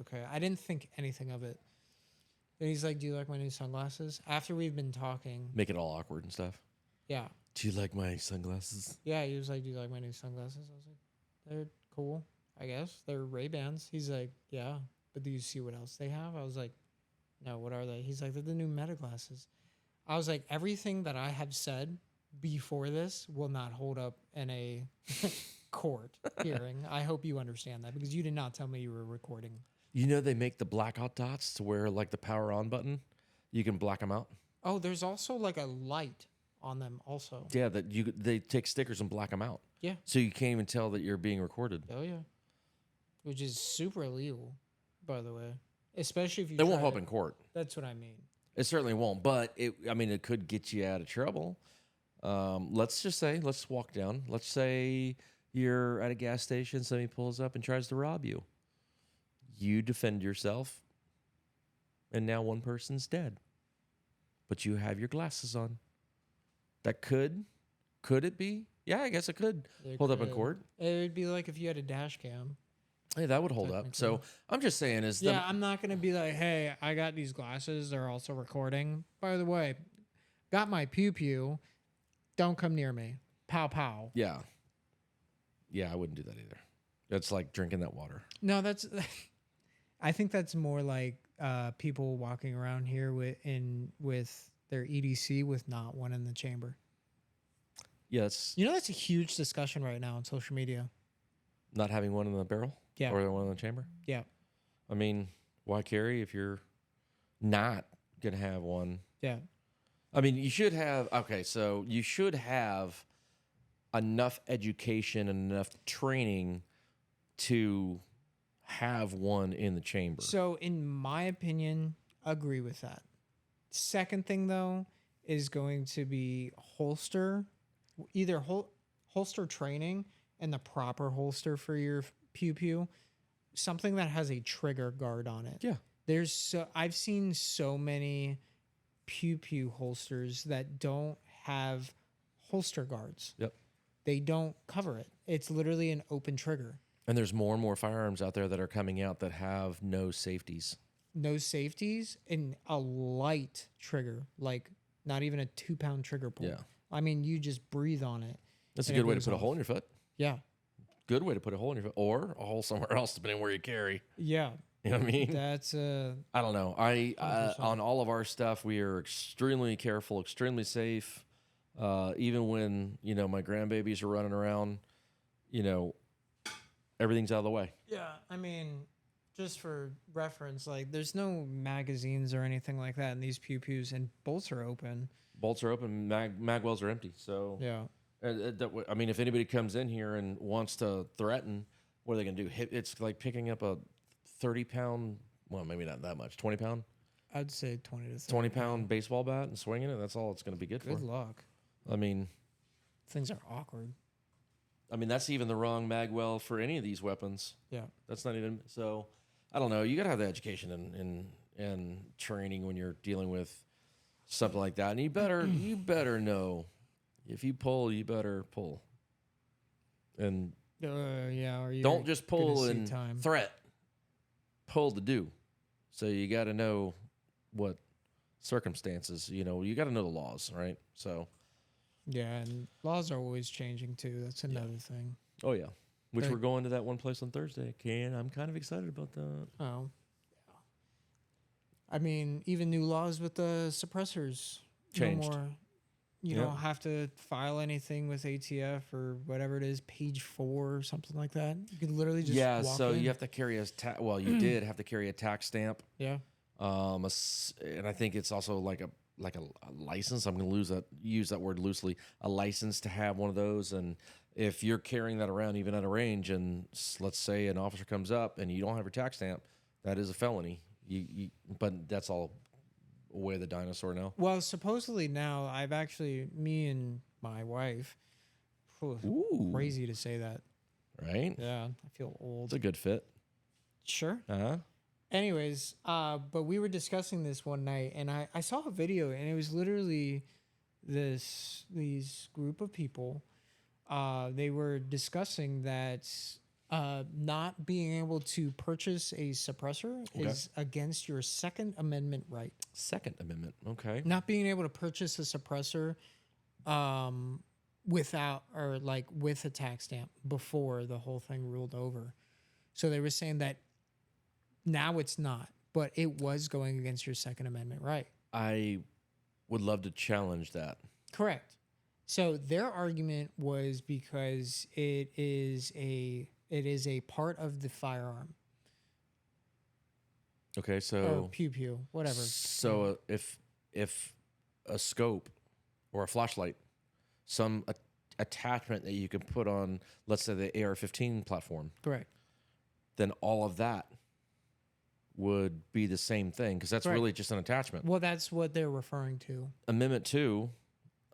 okay. I didn't think anything of it. And he's like, "Do you like my new sunglasses?" After we've been talking, Make it all awkward and stuff. yeah, Do you like my sunglasses? yeah. He was like, "Do you like my new sunglasses?" I was like, "They're cool, I guess. They're Ray-Bans." He's like, "Yeah, but do you see what else they have?" I was like, "No, what are they?" He's like, "They're the new Meta glasses." I was like, "Everything that I have said before this will not hold up in a court hearing. I hope you understand that because you did not tell me you were recording." They make the blackout dots to where like the power on button, you can black them out. Oh, there's also like a light on them also. Yeah, they take stickers and black them out. Yeah. So you can't even tell that you're being recorded. Oh yeah. Which is super illegal, by the way. Especially if you They won't try help to- in court. That's what I mean. It certainly won't, but it could get you out of trouble. Let's walk down. Let's say you're at a gas station, somebody pulls up and tries to rob you. You defend yourself. and now one person's dead. But you have your glasses on. That could it be? Yeah, I guess it could hold up in court. It would be like if you had a dash cam. Hey, that would hold up. So I'm just saying Yeah, I'm not going to be like, hey, I got these glasses. They're also recording. By the way, got my pew-pew. Don't come near me. Pow, pow. Yeah. Yeah, I wouldn't do that either. That's like drinking that water. No, I think that's more like people walking around here with their EDC with not one in the chamber. Yes. That's a huge discussion right now on social media. Not having one in the barrel? Yeah. Or one in the chamber? Yeah. I mean, why carry if you're not going to have one? Yeah. I mean, you should have enough education and enough training to have one in the chamber. So, in my opinion, agree with that. Second thing, though, is going to be holster, either holster training and the proper holster for your pew-pew, something that has a trigger guard on it. Yeah. I've seen so many pew-pew holsters that don't have holster guards. Yep. They don't cover it. It's literally an open trigger. And there's more and more firearms out there that are coming out that have no safeties. No safeties and a light trigger, like not even a 2-pound trigger pull. Yeah. I mean, you just breathe on it. That's a good way to put a hole in your foot. Yeah. Good way to put a hole in your foot, or a hole somewhere else, depending on where you carry. Yeah. You know what I mean? That's I don't know. On all of our stuff, we are extremely careful, extremely safe. Even when my grandbabies are running around, everything's out of the way. Yeah, I mean, just for reference, like there's no magazines or anything like that in these pew-pews, and bolts are open. Bolts are open, mag wells are empty. So yeah, I mean, if anybody comes in here and wants to threaten, what are they going to do? It's like picking up a 30-pound, well, maybe not that much, 20-pound. I'd say 20 to 30. 20-pound baseball bat and swinging it. That's all it's going to be good for. Good luck. I mean, things are awkward. I mean, that's even the wrong mag well for any of these weapons. Yeah, that's not even so. I don't know. You got to have the education and training when you're dealing with something like that, and you better know if you pull, you better pull. And yeah, or you don't just pull and time. Threat. Pull to do. So you got to know what circumstances. You got to know the laws, right? So. Yeah, and laws are always changing too. That's another thing. Oh yeah, which we're going to that one place on Thursday. I'm kind of excited about that. Oh, yeah. I mean, even new laws with the suppressors changed. No more. You don't have to file anything with ATF or whatever it is, page 4 or something like that. You can literally just walk in. You have to carry you did have to carry a tax stamp. Yeah. And I think it's also like a license. I'm going to use that word loosely. A license to have one of those, and if you're carrying that around even at a range, and let's say an officer comes up and you don't have your tax stamp, that is a felony. But that's all way of the dinosaur now. Well, supposedly now me and my wife. Ooh. Crazy to say that, right? Yeah, I feel old. It's a good fit. Sure. Uh-huh. Anyways, but we were discussing this one night, and I saw a video, and it was literally these group of people. They were discussing that not being able to purchase a suppressor is against your Second Amendment right. Second Amendment, okay. Not being able to purchase a suppressor without or like with a tax stamp before the whole thing ruled over. So they were saying that now it's not, but it was going against your Second Amendment right. I would love to challenge that. Correct. So their argument was because it is a part of the firearm. Okay, so or pew, whatever. So if a scope or a flashlight, some attachment that you can put on, let's say the AR-15 platform, correct, then all of that would be the same thing because that's really just an attachment. Well, that's what they're referring to. Amendment 2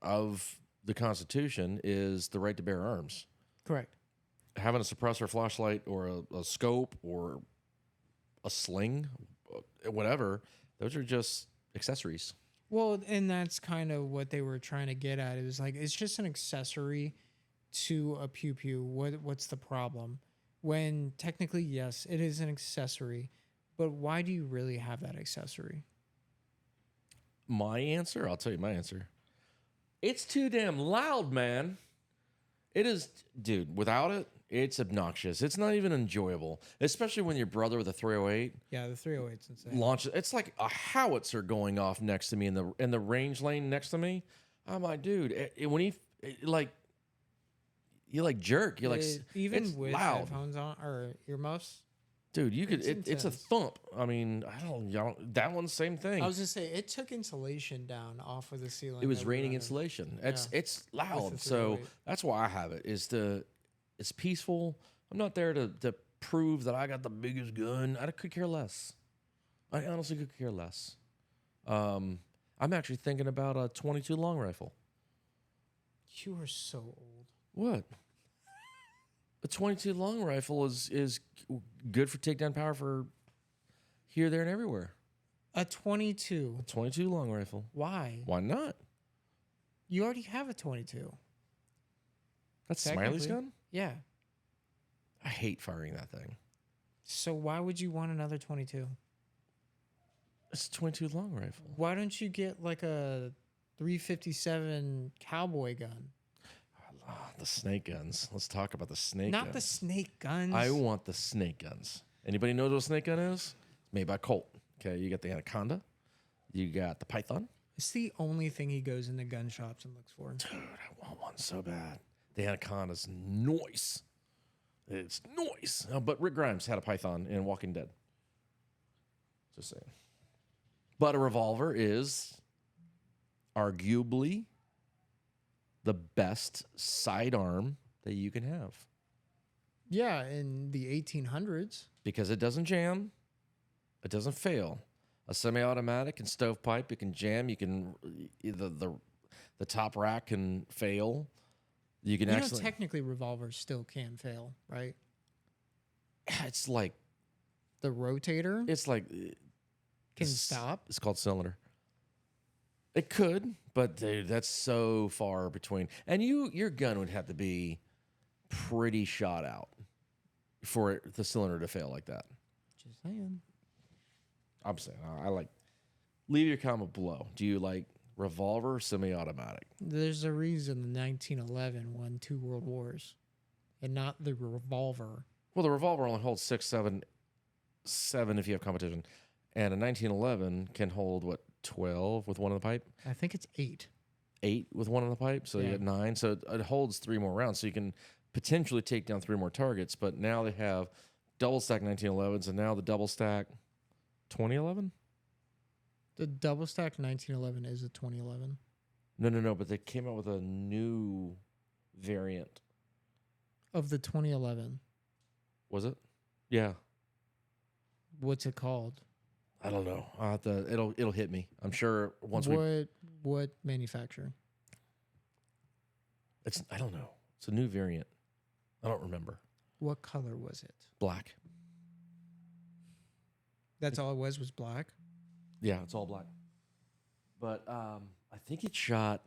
of the Constitution is the right to bear arms. Correct. Having a suppressor, flashlight, or a scope, or a sling, whatever, Those are just accessories. Well, and that's kind of what they were trying to get at. It was like it's just an accessory to a pew pew. What's the problem? When technically, yes, it is an accessory, but why do you really have that accessory? My answer, I'll tell you my answer. It's too damn loud, man. It is, dude, without it, it's obnoxious. It's not even enjoyable, especially when your brother with a 308 Yeah, the 308's insane. launches. It's like a howitzer going off next to me in the range lane next to me. I'm like, dude, when you like jerk, you're like, Even it's with loud. headphones on or earmuffs. Dude, you could. It's It's a intense. thump. I mean, y'all, that one's same thing. I was just say it took insulation down off of the ceiling. It was that we raining were in. insulation. Yeah. It's loud, the so 308. that's why I have it. It's peaceful. I'm not there to prove that I got the biggest gun. I could care less. I honestly could care less. I'm actually thinking about a 22 long rifle. You are so old. What? A 22 long rifle is good for takedown power for here, there, and everywhere. A 22. A 22 long rifle. Why? Why not? You already have a 22. That's Smiley's Technically. gun? Yeah. I hate firing that thing. So why would you want another 22? It's a 22 long rifle. Why don't you get like a 357 cowboy gun? The snake guns. Let's talk about the snake Not the guns. snake guns. I want the snake guns. Anybody know what a snake gun is? It's made by Colt. Okay, you got the Anaconda. You got the Python. It's the only thing he goes into gun shops and looks for. Dude, I want one so bad. The Anaconda's noise. It's noise. But Rick Grimes had a Python in Walking Dead. Just saying. But a revolver is arguably the best sidearm that you can have Yeah, in the 1800s. because it doesn't jam, it doesn't fail. A semi-automatic and stovepipe, it can jam. You can the top rack can fail. You can You know, actually. technically, revolvers still can fail, right? It's like The rotator it's like can stop. It's called cylinder. It could, but dude, that's so far between. And your gun would have to be pretty shot out for the cylinder to fail like that. Just saying. I'm saying I like. Leave your comment below. Do you like revolver or semi-automatic? There's a reason the 1911 won 2 world wars, and not the revolver. Well, the revolver only holds 6, 7 if you have competition, and a 1911 can hold what 12 with one in the pipe. I think it's 8. 8 with one in the pipe, so you Yeah. get 9. So it holds 3 more rounds, so you can potentially take down 3 more targets. But now they have double stack 1911s, and now the double stack 2011. The double stack 1911 is a 2011. No. But they came out with a new variant. Of the 2011, Was it? Yeah. what's it called? I don't know. I'll have to, it'll hit me. I'm sure once we. What manufacturer? I don't know. It's a new variant. I don't remember. What color was it? Black. That's all it was black. Yeah, it's all black. But I think it shot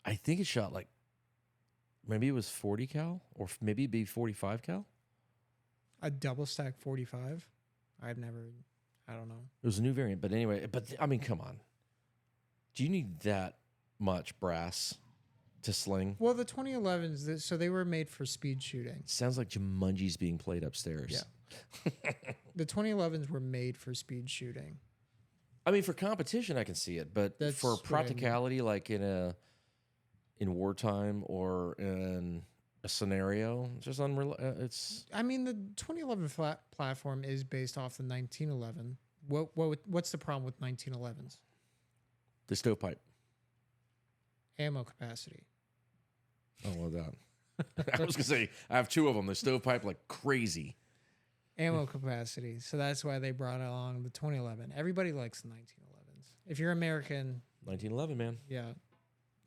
like maybe it was 40 cal or maybe it'd be 45 cal. A double stack 45. I don't know. It was a new variant, but anyway, I mean, come on. Do you need that much brass to sling? Well, the 2011s, so they were made for speed shooting. Sounds like Jumanji's being played upstairs. Yeah. The 2011s were made for speed shooting. I mean, for competition, I can see it, but That's for what I mean. practicality, like in wartime or in a scenario, it's just it's I mean, the 2011 platform is based off the 1911. What's the problem with 1911s? the stovepipe. Ammo capacity. I don't know that. I was gonna say I have 2 of them. The stovepipe like crazy. Ammo capacity. So that's why they brought along the 2011. Everybody likes the 1911s. If you're American, 1911, man. yeah,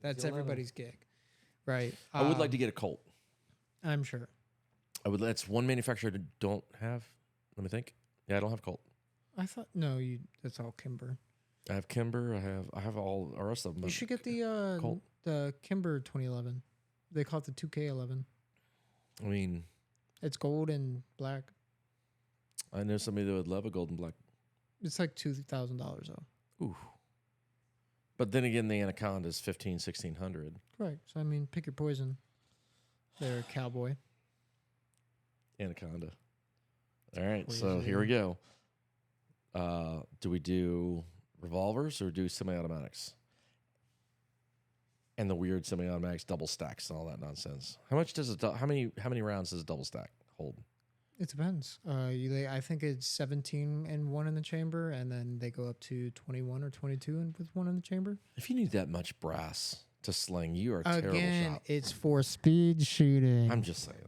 that's 1911. everybody's gig, right? I would like to get a Colt. I'm sure. That's one manufacturer that don't have. Let me think. Yeah, I don't have Colt. I thought no, that's all Kimber. I have Kimber. I have all the rest of them. You should get the Kimber 2011. They call it the 2K11. I mean, It's gold and black. I know somebody that would love a golden black. It's like $2,000 though. Ooh. But then again, the Anaconda is $1,600. Correct. So I mean, pick your poison. There, cowboy. Anaconda. All right, Poison. so here we go. Do we do revolvers or do semi-automatics? And the weird semi-automatics double stacks and all that nonsense. How much does how many rounds does a double stack hold? It depends. I think it's 17 and one in the chamber, and then they go up to 21 or 22 and with one in the chamber. If you need that much brass to sling, you are a terrible Again, shot. it's for speed shooting. I'm just saying.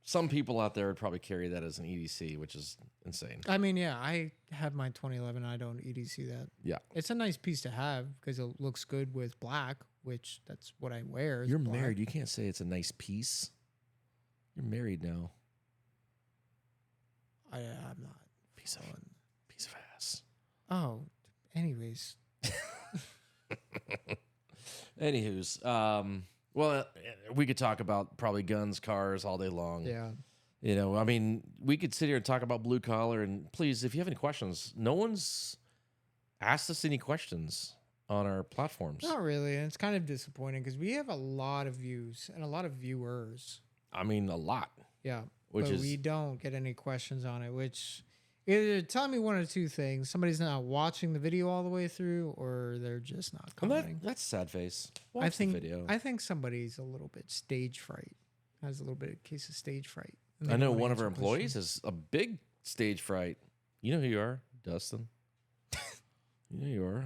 Some people out there would probably carry that as an EDC, which is insane. I mean, yeah, I have my 2011. I don't EDC that. Yeah. It's a nice piece to have because it looks good with black, which that's what I wear. You're black. married. You can't say it's a nice piece. You're married now. I'm not. Piece of ass. Oh, anyways. Anywho's, well, we could talk about probably guns, cars all day long. Yeah. You know, I mean, we could sit here and talk about blue collar. And please, if you have any questions, no one's asked us any questions on our platforms. Not really. And it's kind of disappointing because we have a lot of views and a lot of viewers. I mean, a lot. Yeah. Which but is we don't get any questions on it, which either tell me one or two things. Somebody's not watching the video all the way through or they're just not and commenting. that's sad face. Watch I think the video. I think somebody's a little bit stage fright. Has a little bit of case of stage fright. and they I know don't wanna one of answer our employees questions. has a big stage fright. You know who you are, Dustin. You know who you are.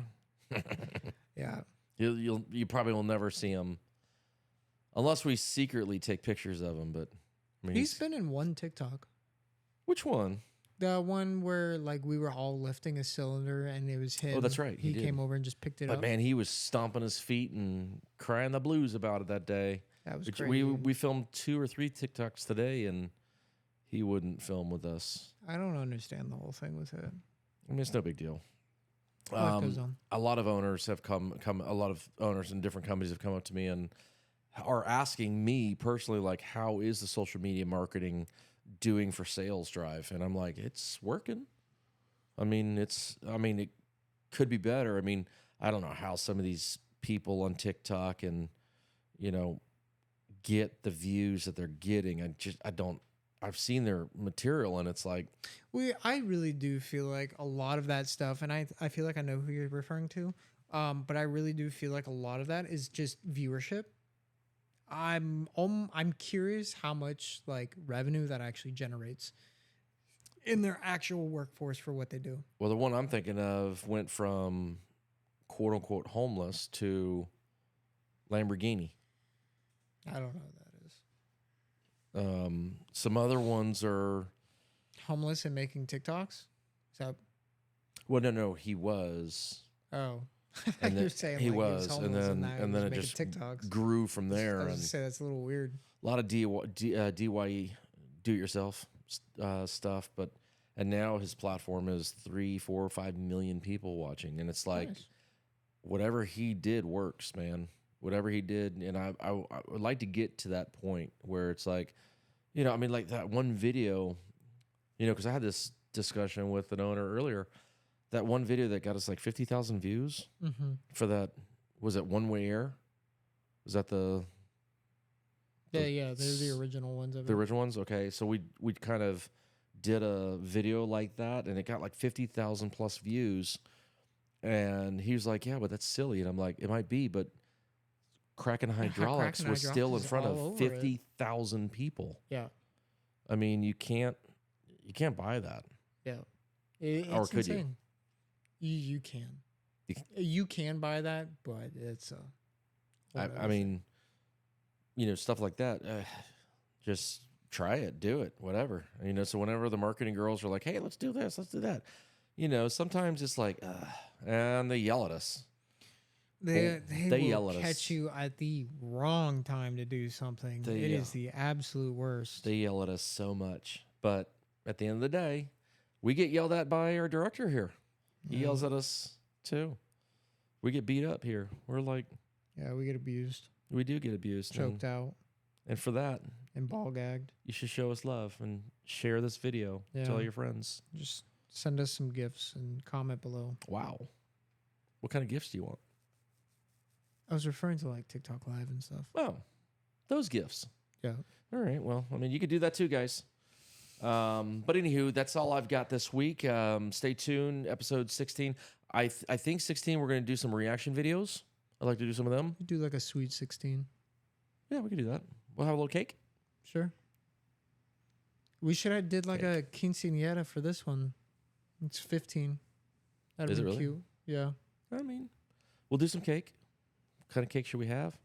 Yeah. You probably will never see him unless we secretly take pictures of him. But I mean, He's been in one TikTok. which one? The one where like we were all lifting a cylinder and it was him. Oh, that's right, he He did. came over and just picked it But up. man, he was stomping his feet and crying the blues about it that day. That was Which great. we filmed 2 or 3 TikToks today, and he wouldn't film with us. I don't understand the whole thing with it. I mean, it's no big deal. What goes on? A lot of owners have come. A lot of owners in different companies have come up to me and are asking me personally, like, how is the social media marketing doing for sales drive? And I'm like, it's working. I mean, it could be better. I mean, I don't know how some of these people on TikTok and, you know, get the views that they're getting. I've seen their material and it's like, I really do feel like a lot of that stuff, and I feel like I know who you're referring to, but I really do feel like a lot of that is just viewership. I'm curious how much like revenue that actually generates in their actual workforce for what they do. well, the one I'm thinking of went from quote unquote homeless to Lamborghini. I don't know what that is. Some other ones are, Homeless and making TikToks? Is that well, no, he was. oh? And You're then saying he like was, homeless and then now and he's then it making just TikToks. grew from I there, was and just say that's a little weird. a lot of DIY do-it-yourself stuff. And now his platform is 3, 4, 5 million people watching, and it's like Nice. whatever he did works, man. Whatever he did, and I would like to get to that point where it's like, you know, I mean, like that one video, you know, because I had this discussion with an owner earlier. That one video that got us like 50,000 views Mm-hmm. for that, was it One Way Air? Was that the Yeah, they're the original ones of it. original ones? Okay, so we kind of did a video like that, and it got like 50,000 plus views. And he was like, "Yeah, but that's silly." And I'm like, "It might be, but Kraken Hydraulics Kraken was still in Hydraulics is front all of over it. 50,000 people." Yeah, I mean, you can't buy that. yeah. Or It's could you? insane. You can. You You can buy that, but it's I mean, you know, stuff like that. Just try it, do it, whatever. You know, so whenever the marketing girls are like, "Hey, let's do this, let's do that," you know, sometimes it's like, and they yell at us. they they will yell at us. catch you at the wrong time to do something. They, It is the absolute worst. They yell at us so much, but at the end of the day, we get yelled at by our director here. He yells at us too. We get beat up here. We're like, Yeah, we get abused, we do get abused. choked out, And for that, and ball gagged. you should show us love and share this video. Yeah. Tell your friends. Just send us some gifts and comment below. Wow. What kind of gifts do you want? I was referring to like TikTok Live and stuff. Oh, those gifts. Yeah. All right. Well, I mean, you could do that too, guys. But anywho, that's all I've got this week. Stay tuned. Episode 16. I think 16, we're going to do some reaction videos. I'd like to do some of them. We do like a sweet 16. Yeah, we can do that. We'll have a little cake. Sure. We should have did like a quinceañera for this one. It's 15. That'd Is be it really? cute. Yeah. I mean, we'll do some cake. What kind of cake should we have?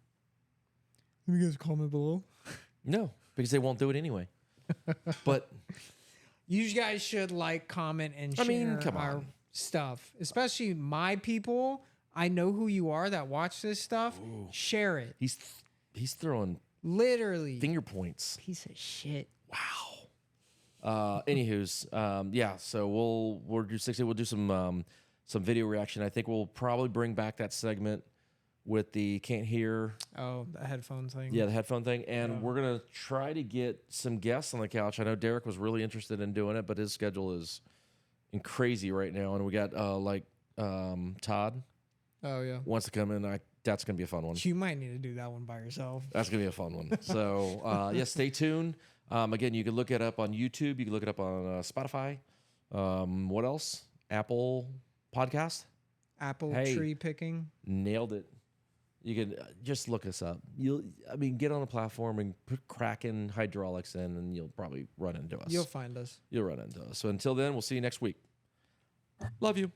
Let me guys comment below. No, because they won't do it anyway. But You guys should like, comment, and I share mean, come our on. stuff. Especially my people. I know who you are that watch this stuff. Ooh. Share it. he's throwing Literally. finger points. Piece of shit. Wow. Anywho's, yeah. So we'll do 60. We'll do some video reaction. I think we'll probably bring back that segment with the can't hear. Oh, the headphone thing. Yeah, the headphone thing. And Yeah. we're gonna try to get some guests on the couch. I know Derek was really interested in doing it, but his schedule is crazy right now. And we got Todd Oh, yeah. wants to come in. That's gonna be a fun one. You might need to do that one by yourself. That's gonna be a fun one. So yeah, stay tuned. Again, you can look it up on YouTube. You can look it up on Spotify. What else? Apple Podcast. Apple Hey. tree picking. Nailed it. You can just look us up. Get on the platform and put Kraken hydraulics in, and you'll probably run into us. You'll find us. You'll run into us. So until then, we'll see you next week. Love you.